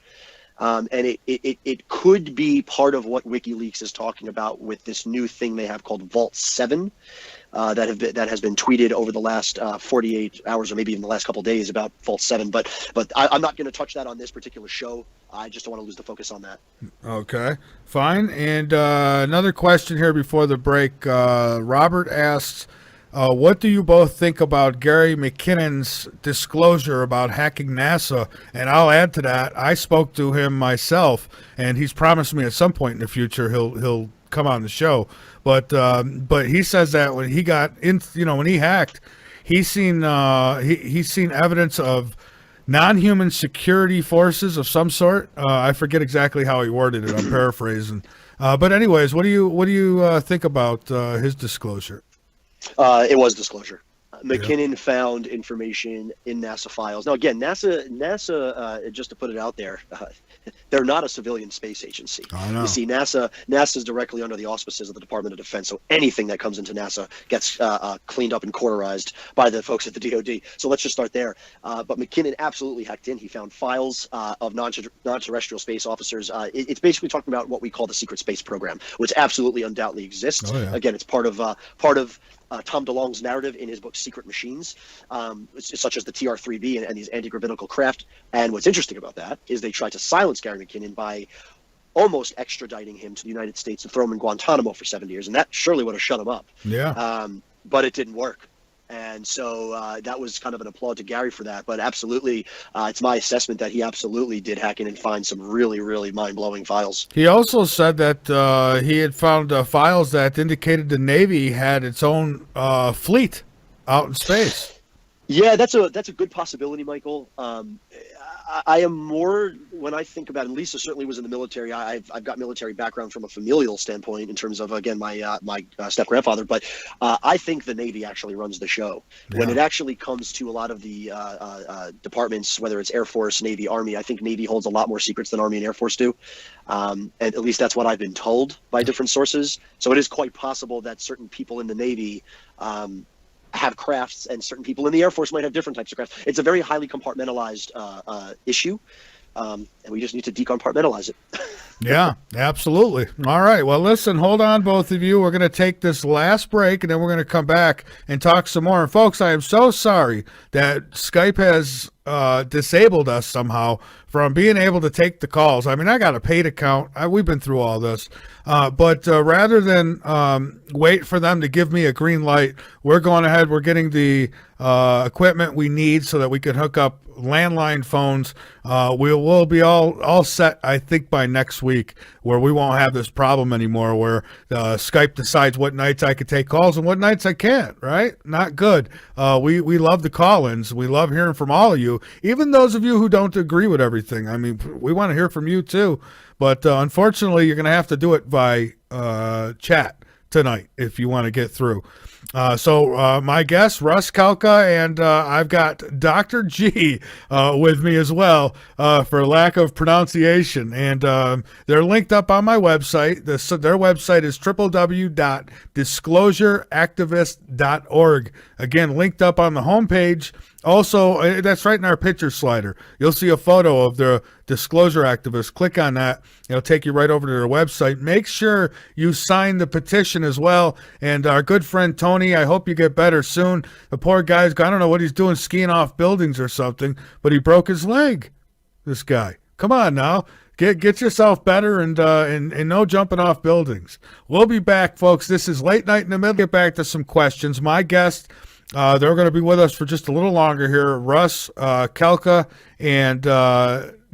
And it could be part of what WikiLeaks is talking about with this new thing they have called Vault 7. That has been tweeted over the last 48 hours or maybe even the last couple of days about Vault 7. But I'm not going to touch that on this particular show. I just don't want to lose the focus on that. Okay, fine. And another question here before the break. Robert asks, what do you both think about Gary McKinnon's disclosure about hacking NASA? And I'll add to that, I spoke to him myself, and he's promised me at some point in the future he'll come on the show. But he says that when he got in, when he hacked, he's seen evidence of non-human security forces of some sort. I forget exactly how he worded it. I'm paraphrasing. But anyways, what do you think about his disclosure? It was disclosure. McKinnon found information in NASA files. Now, again, NASA, just to put it out there, they're not a civilian space agency. You see, NASA's directly under the auspices of the Department of Defense, so anything that comes into NASA gets cleaned up and quarterized by the folks at the DoD. So let's just start there. But McKinnon absolutely hacked in. He found files of non-terrestrial space officers. It's basically talking about what we call the secret space program, which absolutely undoubtedly exists. Again, it's part of Tom DeLonge's narrative in his book Secret Machines, such as the TR-3B and these anti-gravitic craft. And what's interesting about that is they tried to silence Gary McKinnon by almost extraditing him to the United States and throw him in Guantanamo for 7 years, and that surely would have shut him up. But it didn't work. And so that was kind of an applaud to Gary for that. But absolutely, it's my assessment that he absolutely did hack in and find some really, really mind-blowing files. He also said that he had found files that indicated the Navy had its own fleet out in space. Yeah, that's a good possibility, Michael. I am more, when I think about, and Lisa certainly was in the military. I've got military background from a familial standpoint in terms of, again, my step grandfather. But I think the Navy actually runs the show when it actually comes to a lot of the departments, whether it's Air Force, Navy, Army. I think Navy holds a lot more secrets than Army and Air Force do. And at least that's what I've been told by different sources. So it is quite possible that certain people in the Navy have crafts, and certain people in the Air Force might have different types of crafts. It's a very highly compartmentalized issue, and we just need to decompartmentalize it. Yeah, absolutely. All right. Well, listen, hold on, both of you. We're going to take this last break, and then we're going to come back and talk some more. And folks, I am so sorry that Skype has disabled us somehow from being able to take the calls. I mean, I got a paid account. We've been through all this. But rather than wait for them to give me a green light, we're going ahead. We're getting the equipment we need so that we can hook up landline phones. We'll be all set, I think, by next week, where we won't have this problem anymore, where Skype decides what nights I can take calls and what nights I can't, right? Not good. We love the call-ins. We love hearing from all of you, even those of you who don't agree with everything. I mean, we want to hear from you too. But unfortunately, you're going to have to do it by chat tonight if you want to get through. So my guest, Russ Kalka, and I've got Dr. G with me as well for lack of pronunciation. And they're linked up on my website. Their website is www.disclosureactivist.org. Again, linked up on the homepage. Also, that's right in our picture slider. You'll see a photo of the disclosure activist. Click on that. It'll take you right over to their website. Make sure you sign the petition as well. And our good friend Tony, I hope you get better soon. The poor guy's, I don't know what he's doing, skiing off buildings or something, but he broke his leg. This guy. Come on now. Get yourself better and no jumping off buildings. We'll be back, folks. This is Late Night in the Middle. Get back to some questions. My guest, they're going to be with us for just a little longer here. Russ Kelka and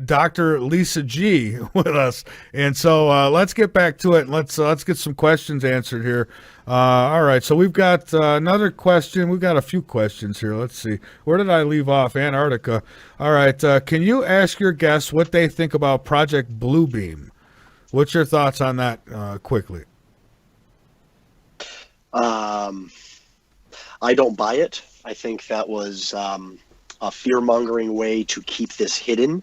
Dr. Lisa G with us. And so let's get back to it. Let's get some questions answered here. All right. So we've got another question. We've got a few questions here. Let's see. Where did I leave off? Antarctica. All right. Can you ask your guests what they think about Project Bluebeam? What's your thoughts on that quickly? I don't buy it. I think that was a fear-mongering way to keep this hidden.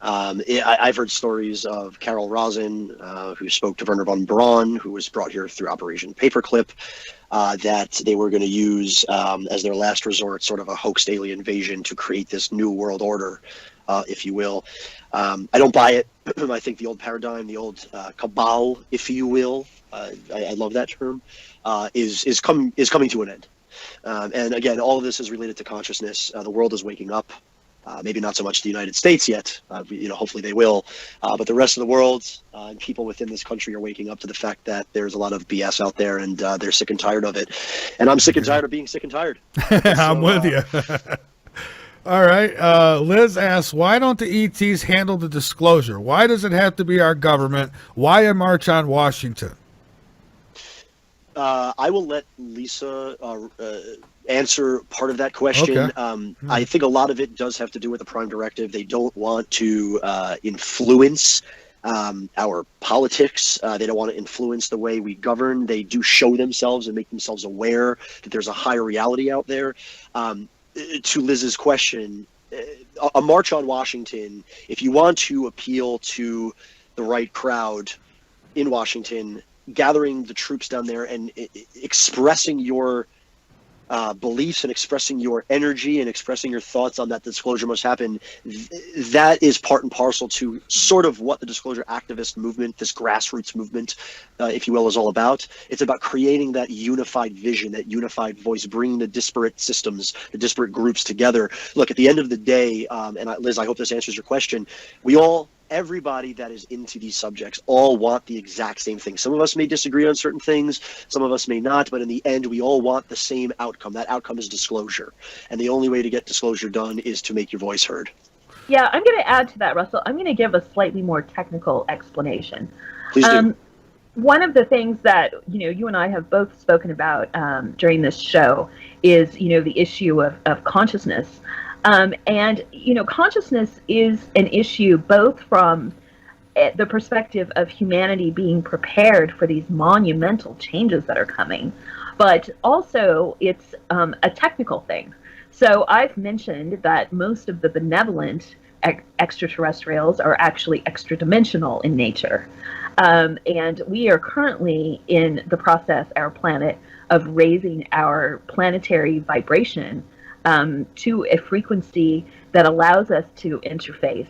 I've heard stories of Carol Rosin, who spoke to Werner von Braun, who was brought here through Operation Paperclip, that they were going to use as their last resort sort of a hoaxed alien invasion to create this new world order, if you will. I don't buy it. I think the old paradigm, the old cabal, if you will, I love that term, is coming to an end. And again, all of this is related to consciousness. The world is waking up. Maybe not so much the United States yet. Hopefully they will. But the rest of the world and people within this country are waking up to the fact that there's a lot of BS out there, and they're sick and tired of it. And I'm sick and tired of being sick and tired. I'm with you. All right. Liz asks, why don't the ETs handle the disclosure? Why does it have to be our government? Why a march on Washington? I will let Lisa answer part of that question. Okay. I think a lot of it does have to do with the Prime Directive. They don't want to influence our politics. They don't want to influence the way we govern. They do show themselves and make themselves aware that there's a higher reality out there. To Liz's question, a march on Washington, if you want to appeal to the right crowd in Washington, gathering the troops down there and expressing your beliefs and expressing your energy and expressing your thoughts on that disclosure must happen, that is part and parcel to sort of what the disclosure activist movement, this grassroots movement, if you will, is all about. It's about creating that unified vision, that unified voice, bringing the disparate systems, the disparate groups together. Look, at the end of the day, Liz, I hope this answers your question, everybody that is into these subjects all want the exact same thing. Some of us may disagree on certain things, some of us may not, but in the end, we all want the same outcome. That outcome is disclosure. And the only way to get disclosure done is to make your voice heard. Yeah, I'm going to add to that, Russell. I'm going to give a slightly more technical explanation. Please do. One of the things that, you and I have both spoken about during this show is, the issue of consciousness. And, consciousness is an issue both from the perspective of humanity being prepared for these monumental changes that are coming, but also it's a technical thing. So I've mentioned that most of the benevolent extraterrestrials are actually extra dimensional in nature. And we are currently in the process, our planet, of raising our planetary vibration to a frequency that allows us to interface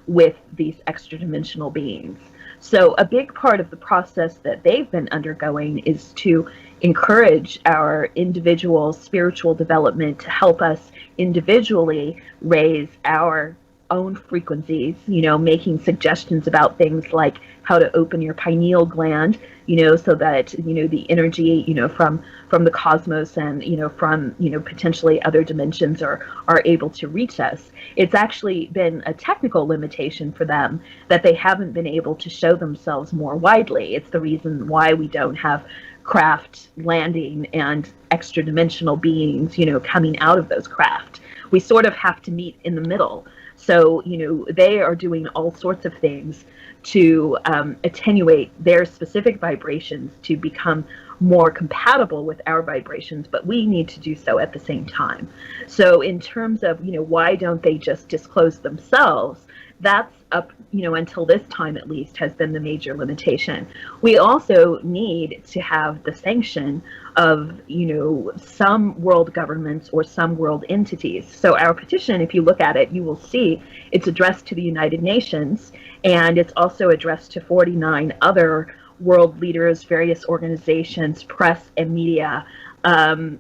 with these extra dimensional beings. So, a big part of the process that they've been undergoing is to encourage our individual spiritual development to help us individually raise our own frequencies, making suggestions about things like how to open your pineal gland, so that, the energy, from the cosmos and, from, potentially other dimensions are able to reach us. It's actually been a technical limitation for them that they haven't been able to show themselves more widely. It's the reason why we don't have craft landing and extra dimensional beings, coming out of those craft. We sort of have to meet in the middle. So, they are doing all sorts of things to attenuate their specific vibrations to become more compatible with our vibrations, but we need to do so at the same time. So in terms of, why don't they just disclose themselves, that's up, until this time at least, has been the major limitation. We also need to have the sanction of, some world governments or some world entities. So our petition, if you look at it, you will see it's addressed to the United Nations, and it's also addressed to 49 other world leaders, various organizations, press, and media,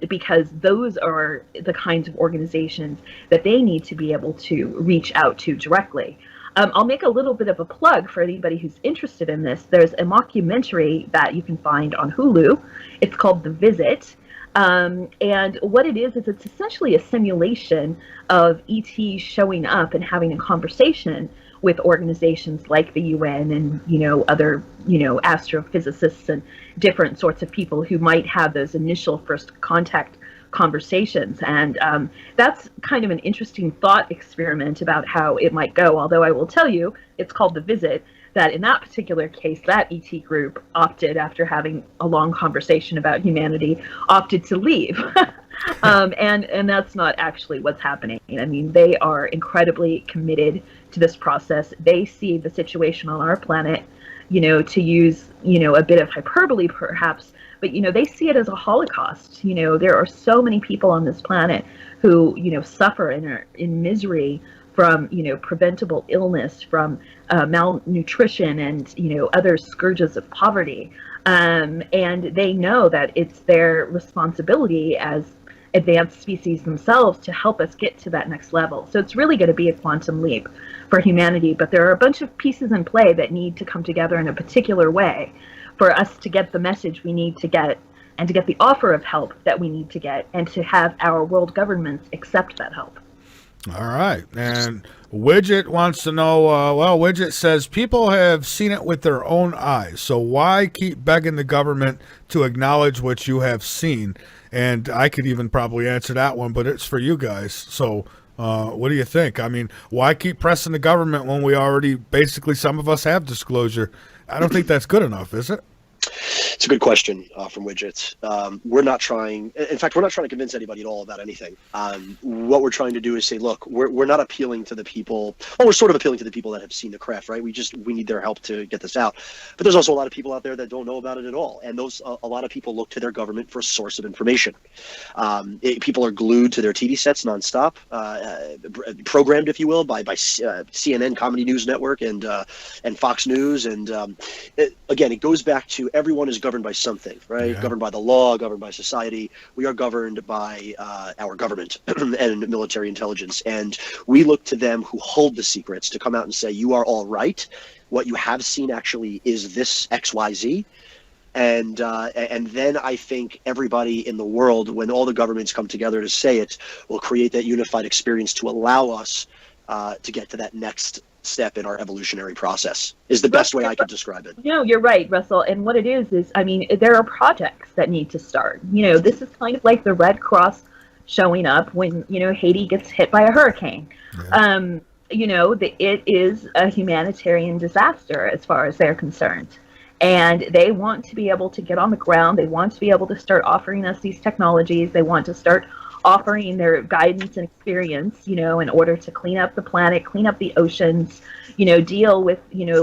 because those are the kinds of organizations that they need to be able to reach out to directly. I'll make a little bit of a plug for anybody who's interested in this. There's a mockumentary that you can find on Hulu. It's called The Visit. And what it is it's essentially a simulation of ETs showing up and having a conversation with organizations like the UN and, other, astrophysicists and different sorts of people who might have those initial first contact conversations. And that's kind of an interesting thought experiment about how it might go. Although I will tell you, it's called The Visit, that in that particular case, that ET group opted, after having a long conversation about humanity, opted to leave. And that's not actually what's happening. I mean, they are incredibly committed to this process. They see the situation on our planet, to use, a bit of hyperbole perhaps, but, they see it as a Holocaust. There are so many people on this planet who, suffer and are in misery from, preventable illness, from malnutrition and, other scourges of poverty. And they know that it's their responsibility as advanced species themselves to help us get to that next level. So it's really going to be a quantum leap for humanity, but there are a bunch of pieces in play that need to come together in a particular way for us to get the message we need to get, and to get the offer of help that we need to get, and to have our world governments accept that help. All right. And Widget wants to know, Widget says people have seen it with their own eyes, so why keep begging the government to acknowledge what you have seen? And I could even probably answer that one, but it's for you guys. So what do you think? I mean, why keep pressing the government when we already, basically, some of us have disclosure? I don't think that's good enough, is it? It's a good question from Widgets. We're not trying, in fact, we're not trying to convince anybody at all about anything. What we're trying to do is say, look, we're not appealing to the people, well, we're sort of appealing to the people that have seen the craft, right? We need their help to get this out. But there's also a lot of people out there that don't know about it at all. And those, a lot of people look to their government for a source of information. People are glued to their TV sets nonstop, programmed, if you will, by CNN, Comedy News Network, and Fox News. And again, it goes back to everyone is governed by something, right? Yeah. Governed by the law, governed by society. We are governed by our government and military intelligence. And we look to them who hold the secrets to come out and say, you are all right. What you have seen actually is this XYZ. And then I think everybody in the world, when all the governments come together to say it, will create that unified experience to allow us to get to that next step in our evolutionary process, is the best way I could describe it. No, you're right, Russell. And what it is, I mean, there are projects that need to start. This is kind of like the Red Cross showing up when, Haiti gets hit by a hurricane. Yeah. It is a humanitarian disaster as far as they're concerned. And they want to be able to get on the ground. They want to be able to start offering us these technologies. They want to start offering their guidance and experience, in order to clean up the planet, clean up the oceans, deal with,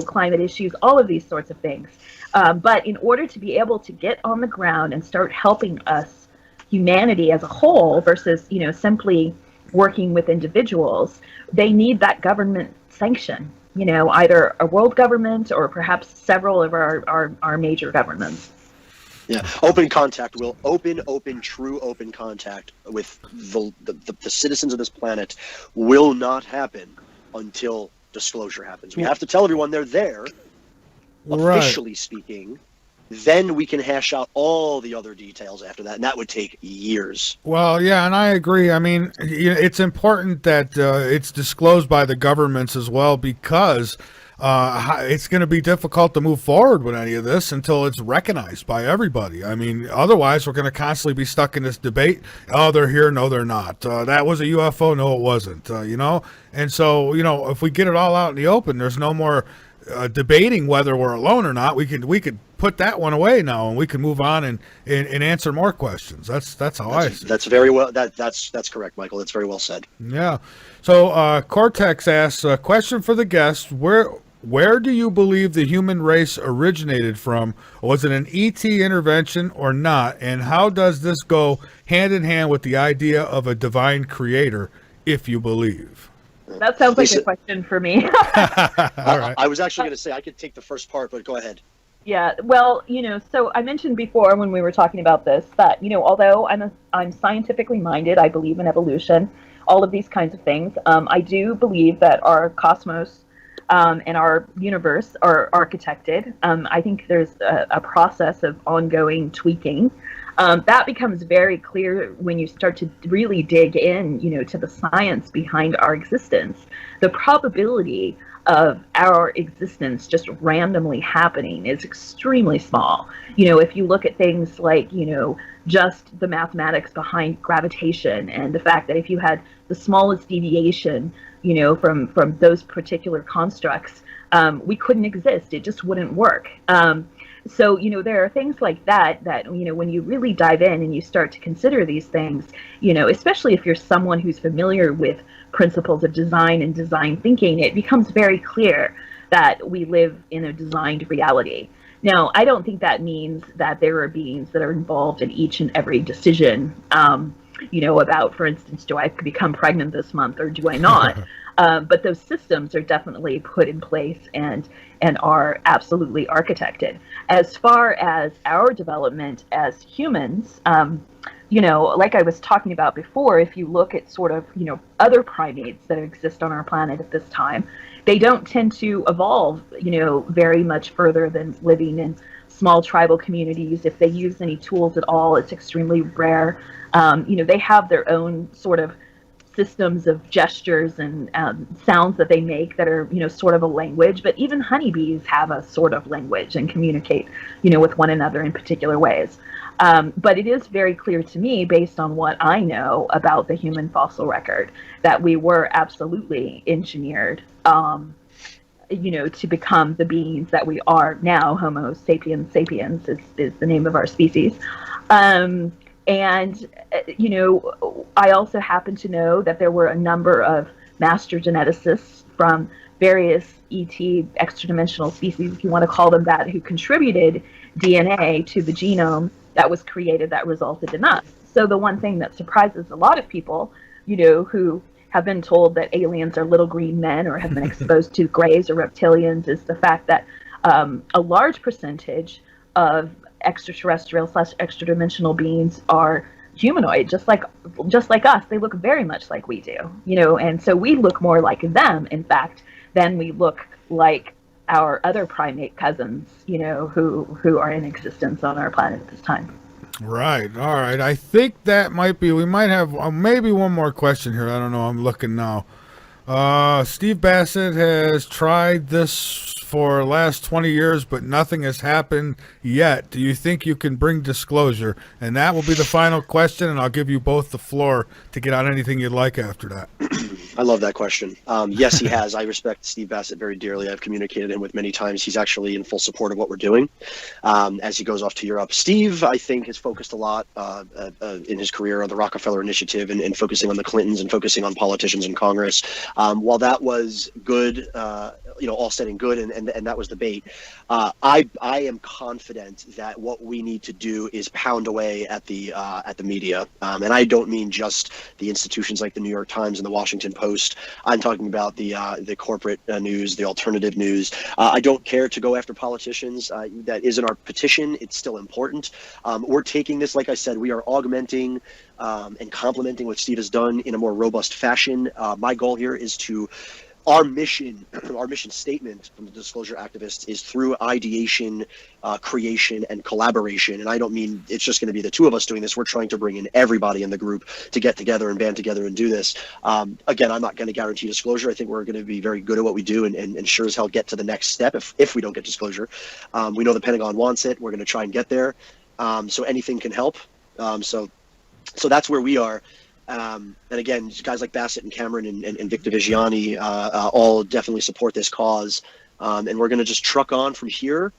climate issues, all of these sorts of things. But in order to be able to get on the ground and start helping us, humanity as a whole, versus, simply working with individuals, they need that government sanction, either a world government or perhaps several of our major governments. Yeah, open contact will true open contact with the citizens of this planet will not happen until disclosure happens. We have to tell everyone they're there, officially speaking. Then we can hash out all the other details after that, and that would take years. Well, yeah, and I agree. I mean, it's important that it's disclosed by the governments as well, because it's going to be difficult to move forward with any of this until it's recognized by everybody. I mean, otherwise we're going to constantly be stuck in this debate. Oh, they're here. No, they're not. That was a UFO. No, it wasn't. And so, if we get it all out in the open, there's no more debating whether we're alone or not. We could put that one away now, and we can move on and answer more questions. That's how I see it. That's very well. That's correct, Michael. That's very well said. Yeah. So Cortex asks a question for the guest: Where do you believe the human race originated from? Was it an ET intervention or not? And how does this go hand in hand with the idea of a divine creator, if you believe? That sounds like a question for me. All right. I was actually going to say I could take the first part, but go ahead. Yeah, well, so I mentioned before when we were talking about this that, although I'm scientifically minded, I believe in evolution, all of these kinds of things. I do believe that our cosmos and our universe are architected. I think there's a process of ongoing tweaking. That becomes very clear when you start to really dig in, to the science behind our existence. The probability of our existence just randomly happening is extremely small. If you look at things like, just the mathematics behind gravitation, and the fact that if you had the smallest deviation, from those particular constructs, we couldn't exist. It just wouldn't work. So, there are things like that, when you really dive in and you start to consider these things, especially if you're someone who's familiar with principles of design and design thinking, it becomes very clear that we live in a designed reality. Now, I don't think that means that there are beings that are involved in each and every decision, about, for instance, do I become pregnant this month or do I not? But those systems are definitely put in place and are absolutely architected. As far as our development as humans, like I was talking about before, if you look at sort of, other primates that exist on our planet at this time, they don't tend to evolve, very much further than living in small tribal communities. If they use any tools at all, it's extremely rare. They have their own sort of systems of gestures and sounds that they make that are, sort of a language. But even honeybees have a sort of language and communicate, with one another in particular ways. But it is very clear to me, based on what I know about the human fossil record, that we were absolutely engineered, to become the beings that we are now. Homo sapiens sapiens is the name of our species. And, I also happen to know that there were a number of master geneticists from various ET extra-dimensional species, if you want to call them that, who contributed DNA to the genome that was created that resulted in us. So the one thing that surprises a lot of people, who have been told that aliens are little green men or have been exposed to greys or reptilians, is the fact that a large percentage of extraterrestrial / extra-dimensional beings are humanoid, just like us. They look very much like we do, and so we look more like them, in fact, than we look like our other primate cousins, who are in existence on our planet at this time. Right. All right. I think that might be. We might have maybe one more question here. I don't know. I'm looking now. Steve Bassett has tried this for the last 20 years, but nothing has happened yet. Do you think you can bring disclosure? And that will be the final question, and I'll give you both the floor to get on anything you'd like after that. I love that question. Yes, he has. I respect Steve Bassett very dearly. I've communicated him with many times. He's actually in full support of what we're doing as he goes off to Europe. Steve, I think, has focused a lot in his career on the Rockefeller Initiative and focusing on the Clintons and focusing on politicians in Congress. While that was good, all said and good, and that was the bait, I am confident that what we need to do is pound away at the media, and I don't mean just the institutions like the New York Times and the Washington Post. I'm talking about the corporate news, the alternative news. I don't care to go after politicians. That isn't our petition. It's still important. We're taking this, like I said, we are augmenting and complementing what Steve has done in a more robust fashion. My goal here is to our mission statement from the Disclosure Activists is through ideation, creation, and collaboration. And I don't mean it's just going to be the two of us doing this. We're trying to bring in everybody in the group to get together and band together and do this. Again, I'm not going to guarantee disclosure. I think we're going to be very good at what we do and sure as hell get to the next step if we don't get disclosure. We know the Pentagon wants it. We're going to try and get there. So anything can help. So that's where we are. And again, guys like Bassett and Cameron and Victor Vigiani all definitely support this cause. And we're going to just truck on from here.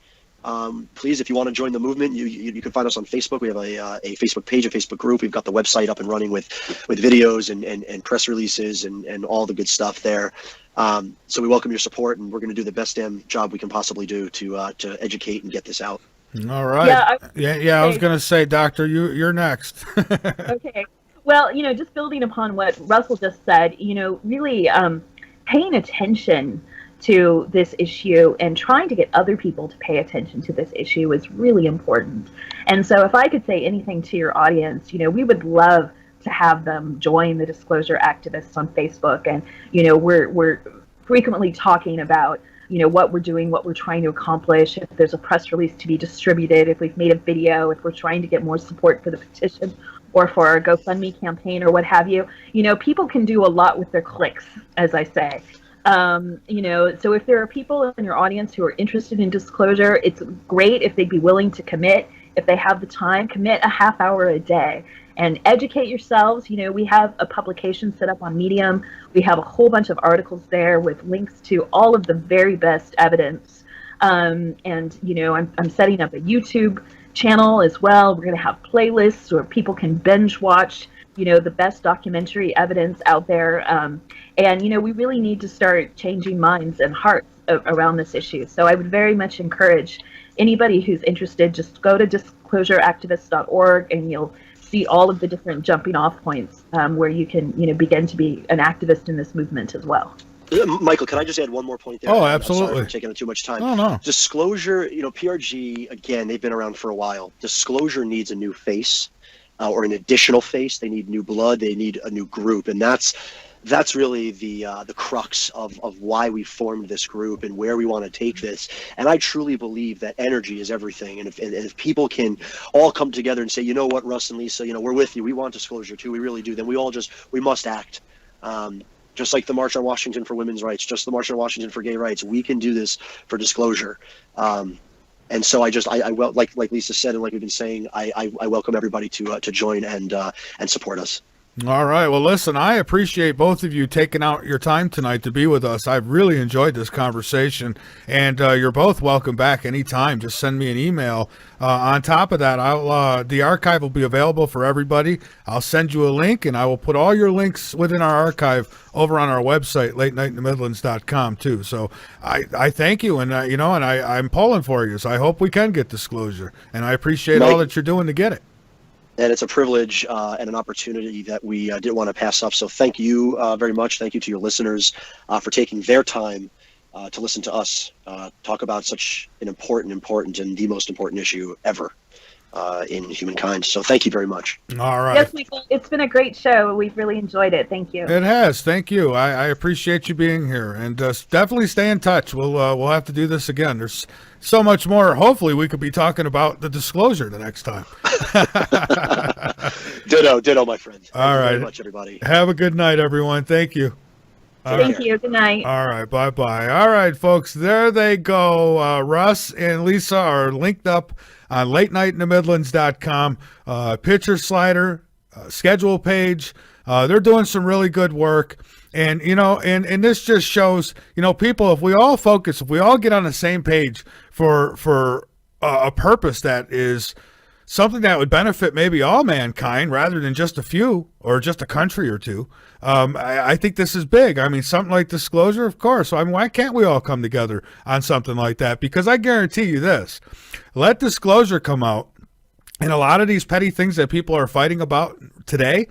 Please, if you want to join the movement, you can find us on Facebook. We have a Facebook page, a Facebook group. We've got the website up and running with videos and press releases and all the good stuff there. So we welcome your support, and we're going to do the best damn job we can possibly do to educate and get this out. All right. Yeah. I was going to say, Doctor, you're next. Okay. Well, just building upon what Russell just said, really paying attention to this issue and trying to get other people to pay attention to this issue is really important. And so if I could say anything to your audience, we would love to have them join the Disclosure Activists on Facebook. And, we're frequently talking about, what we're doing, what we're trying to accomplish, if there's a press release to be distributed, if we've made a video, if we're trying to get more support for the petition or for our GoFundMe campaign or what have you. People can do a lot with their clicks, as I say. So if there are people in your audience who are interested in disclosure, it's great if they'd be willing to commit. If they have the time, commit a half hour a day and educate yourselves. We have a publication set up on Medium. We have a whole bunch of articles there with links to all of the very best evidence. I'm setting up a YouTube channel as well. We're going to have playlists where people can binge watch, the best documentary evidence out there. We really need to start changing minds and hearts around this issue. So I would very much encourage anybody who's interested, just go to disclosureactivists.org and you'll see all of the different jumping off points where you can, begin to be an activist in this movement as well. Michael, can I just add one more point there? Oh, absolutely. I'm sorry for taking too much time. Oh, no. Disclosure, PRG, again, they've been around for a while. Disclosure needs a new face or an additional face. They need new blood. They need a new group. And that's really the crux of why we formed this group and where we want to take this. And I truly believe that energy is everything. And if people can all come together and say, you know what, Russ and Lisa, we're with you. We want disclosure too. We really do. Then we must act. Just like the March on Washington for women's rights, just the March on Washington for gay rights, we can do this for disclosure. And so like Lisa said, and like we've been saying, I welcome everybody to join and support us. All right. Well, listen, I appreciate both of you taking out your time tonight to be with us. I've really enjoyed this conversation, and you're both welcome back anytime. Just send me an email. On top of that, the archive will be available for everybody. I'll send you a link, and I will put all your links within our archive over on our website, latenightinthemidlands.com, too. So I thank you, and I'm pulling for you. So I hope we can get disclosure, and I appreciate all that you're doing to get it. And it's a privilege and an opportunity that we didn't want to pass up. So thank you very much. Thank you to your listeners for taking their time to listen to us talk about such an important and the most important issue ever in humankind. So thank you very much. All right. Yes, Michael, it's been a great show. We've really enjoyed it. Thank you. It has. Thank you. I appreciate you being here, and definitely stay in touch. We'll have to do this again. There's so much more. Hopefully we could be talking about the disclosure the next time. Ditto, my friend. All right. Thank you very much, everybody. Have a good night, everyone. Thank you. All Thank right. you. Good night. All right, bye-bye. All right, folks, there they go. Russ and Lisa are linked up on latenightinthe Pitcher slider, schedule page. They're doing some really good work. And, and this just shows, people, if we all focus, if we all get on the same page for a purpose that is something that would benefit maybe all mankind rather than just a few or just a country or two. I think this is big. I mean, something like disclosure, of course. I mean, why can't we all come together on something like that? Because I guarantee you this, let disclosure come out, and a lot of these petty things that people are fighting about today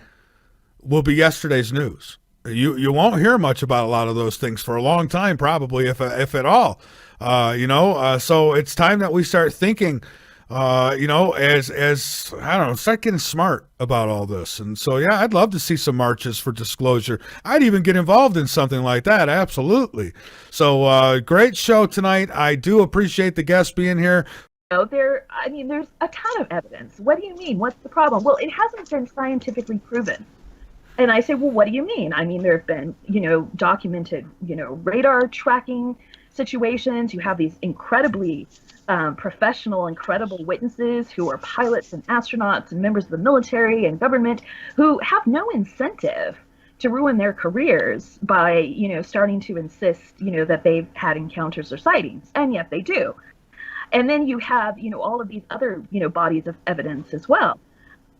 will be yesterday's news. You won't hear much about a lot of those things for a long time, probably, if at all. So it's time that we start thinking, as I don't know, start getting smart about all this. And so, yeah, I'd love to see some marches for disclosure. I'd even get involved in something like that. Absolutely. So, great show tonight. I do appreciate the guests being here. There's a ton of evidence. What do you mean? What's the problem? Well, it hasn't been scientifically proven. And I say, well, what do you mean? I mean, there have been, documented, radar tracking situations. You have these incredibly professional, incredible witnesses who are pilots and astronauts and members of the military and government who have no incentive to ruin their careers by, starting to insist, that they've had encounters or sightings. And yet they do. And then you have, all of these other, bodies of evidence as well.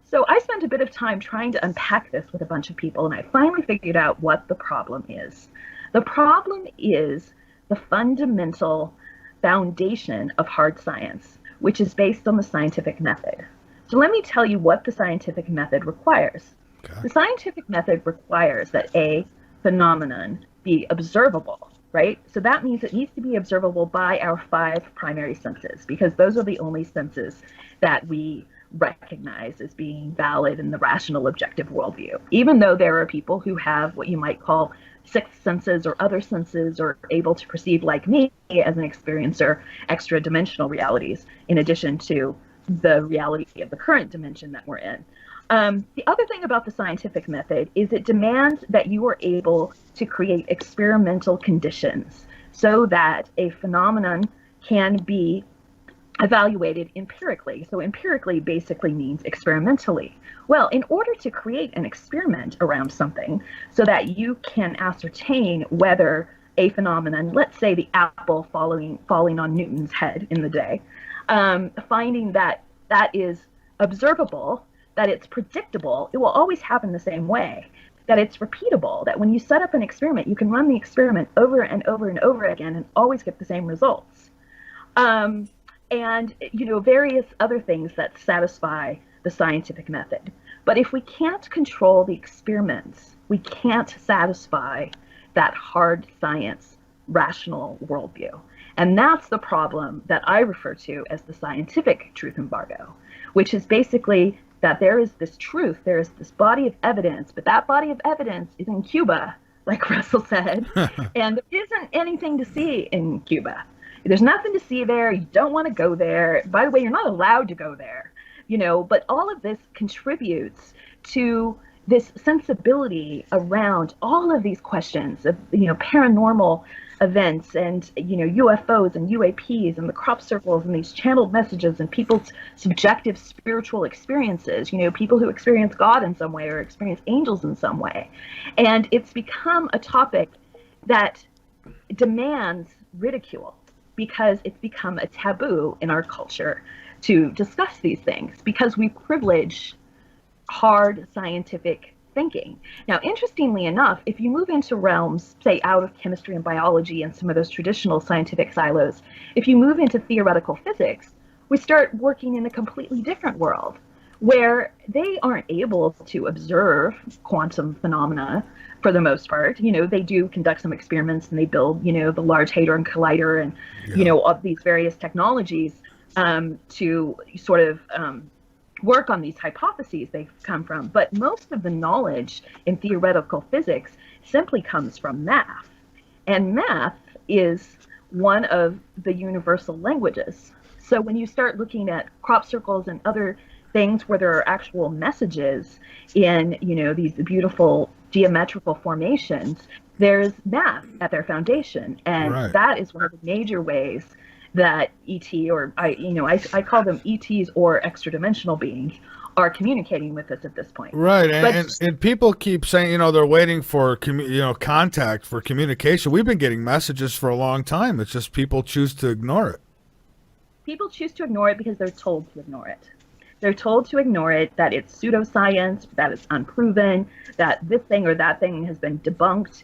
So I spent a bit of time trying to unpack this with a bunch of people, and I finally figured out what the problem is. The problem is the fundamental foundation of hard science, which is based on the scientific method. So let me tell you what the scientific method requires. Okay. The scientific method requires that a phenomenon be observable, right? So that means it needs to be observable by our 5 primary senses, because those are the only senses that we recognize as being valid in the rational objective worldview, even though there are people who have what you might call sixth senses or other senses, or able to perceive, like me as an experiencer, extra dimensional realities in addition to the reality of the current dimension that we're in. The other thing about the scientific method is it demands that you are able to create experimental conditions so that a phenomenon can be evaluated empirically. So empirically basically means experimentally. Well, in order to create an experiment around something so that you can ascertain whether a phenomenon, let's say the apple falling on Newton's head in the day, finding that that is observable, that it's predictable, it will always happen the same way, that it's repeatable, that when you set up an experiment, you can run the experiment over and over and over again and always get the same results. And, various other things that satisfy the scientific method. But if we can't control the experiments, we can't satisfy that hard science rational worldview. And that's the problem that I refer to as the scientific truth embargo, which is basically that there is this truth, there is this body of evidence, but that body of evidence is in Cuba, like Russell said, and there isn't anything to see in Cuba. There's nothing to see there. You don't want to go there. By the way, you're not allowed to go there, but all of this contributes to this sensibility around all of these questions of, paranormal events and, UFOs and UAPs and the crop circles and these channeled messages and people's subjective spiritual experiences, people who experience God in some way or experience angels in some way. And it's become a topic that demands ridicule, because it's become a taboo in our culture to discuss these things, because we privilege hard scientific thinking. Now, interestingly enough, if you move into realms, say, out of chemistry and biology and some of those traditional scientific silos, if you move into theoretical physics, we start working in a completely different world where they aren't able to observe quantum phenomena for the most part. They do conduct some experiments and they build, the Large Hadron Collider and, all these various technologies to sort of work on these hypotheses they've come from. But most of the knowledge in theoretical physics simply comes from math. And math is one of the universal languages. So when you start looking at crop circles and other things where there are actual messages in, these beautiful geometrical formations, there's math at their foundation, and Right. that is one of the major ways that ET, or I call them ETs or extra dimensional beings, are communicating with us at this point. Right, But and people keep saying, they're waiting for contact for communication. We've been getting messages for a long time. It's just people choose to ignore it. people choose to ignore it because they're told to ignore it. They're told to ignore it, that it's pseudoscience, that it's unproven, that this thing or that thing has been debunked,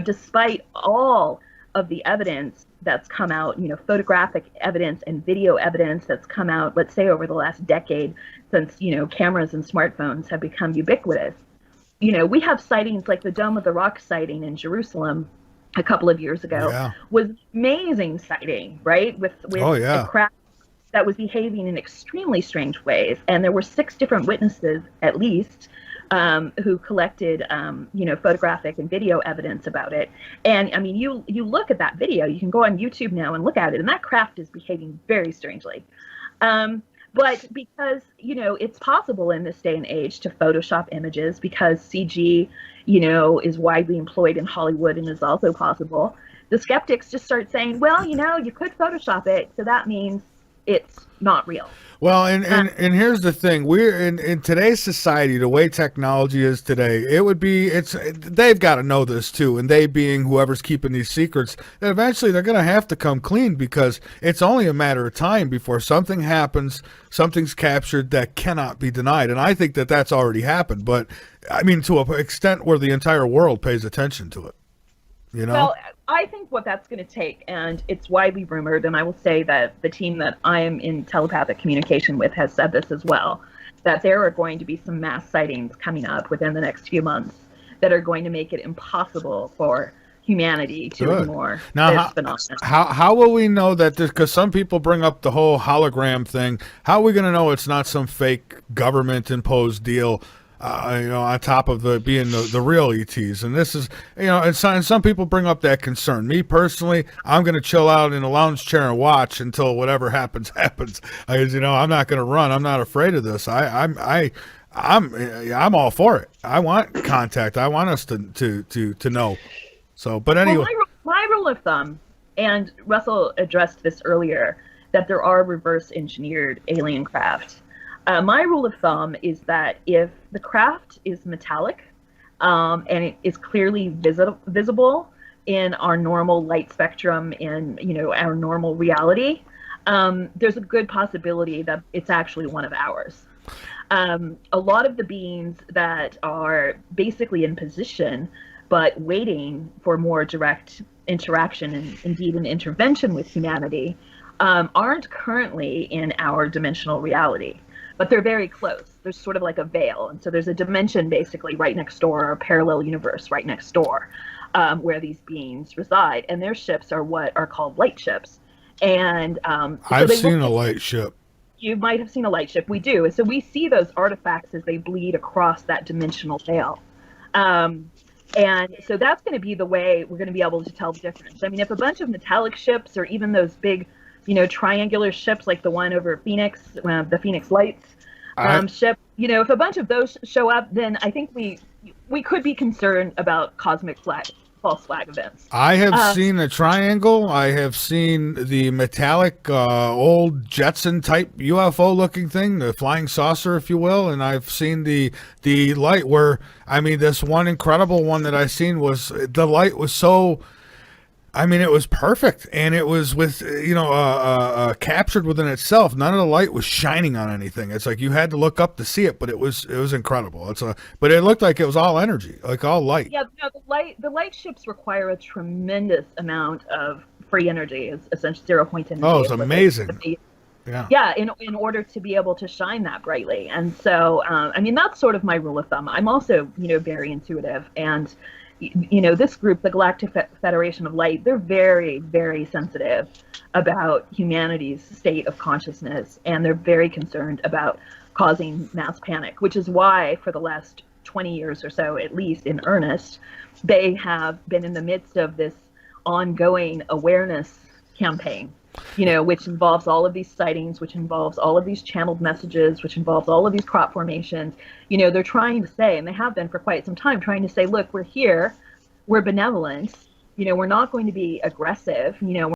despite all of the evidence that's come out, photographic evidence and video evidence that's come out, let's say over the last decade, since, cameras and smartphones have become ubiquitous. We have sightings like the Dome of the Rock sighting in Jerusalem a couple of years ago. Yeah. Was an amazing sighting, right? With Oh, yeah. a craft that was behaving in extremely strange ways. And there were 6 different witnesses, at least, who collected, photographic and video evidence about it. And I mean, you look at that video, you can go on YouTube now and look at it, and that craft is behaving very strangely. But because, it's possible in this day and age to Photoshop images, because CG, is widely employed in Hollywood and is also possible, the skeptics just start saying, well, you could Photoshop it, so that means it's not real. Well, and here's the thing: we're in today's society, the way technology is today. They've got to know this too, and they being whoever's keeping these secrets, that eventually they're going to have to come clean, because it's only a matter of time before something happens, something's captured that cannot be denied, and I think that that's already happened. But I mean, to an extent where the entire world pays attention to it. Well, I think what that's going to take, and it's widely rumored, and I will say that the team that I am in telepathic communication with has said this as well, that there are going to be some mass sightings coming up within the next few months that are going to make it impossible for humanity to ignore this phenomenon. How will we know that this? Because some people bring up the whole hologram thing. How are we going to know it's not some fake government imposed deal? On top of being the real ETs, and this is, and some people bring up that concern. Me personally, I'm going to chill out in a lounge chair and watch until whatever happens. I'm not going to run. I'm not afraid of this. I'm all for it. I want contact. I want us to know. So, but anyway, my rule of thumb, and Russell addressed this earlier, that there are reverse engineered alien craft. My rule of thumb is that if the craft is metallic, and it is clearly visible in our normal light spectrum, in our normal reality, there's a good possibility that it's actually one of ours. A lot of the beings that are basically in position but waiting for more direct interaction and indeed an intervention with humanity aren't currently in our dimensional reality. But they're very close. There's sort of like a veil. And so there's a dimension basically right next door, or a parallel universe right next door, where these beings reside. And their ships are what are called light ships. And I've seen a light ship. You might have seen a light ship. We do. And so we see those artifacts as they bleed across that dimensional veil. And so that's going to be the way we're going to be able to tell the difference. I mean, if a bunch of metallic ships, or even those big triangular ships like the one over Phoenix, the Phoenix Lights ship, if a bunch of those show up, then I think we could be concerned about cosmic false flag events. I have seen a triangle. I have seen the metallic old Jetson type UFO looking thing, the flying saucer, if you will, and I've seen the light where, this one incredible one that I seen was, the light was so, it was perfect, and it was with, captured within itself. None of the light was shining on anything. It's like you had to look up to see it, but it was incredible. But it looked like it was all energy, like all light. Yeah, no, the light ships require a tremendous amount of free energy, essentially 0 point energy. Oh, it's amazing. Yeah, in order to be able to shine that brightly. And so, that's sort of my rule of thumb. I'm also, very intuitive, and this group, the Galactic Federation of Light, they're very, very sensitive about humanity's state of consciousness, and they're very concerned about causing mass panic, which is why for the last 20 years or so, at least in earnest, they have been in the midst of this ongoing awareness campaign, which involves all of these sightings, which involves all of these channeled messages, which involves all of these crop formations. They're trying to say, and they have been for quite some time, trying to say, look, we're here. we're benevolent. You know, we're not going to be aggressive. You know,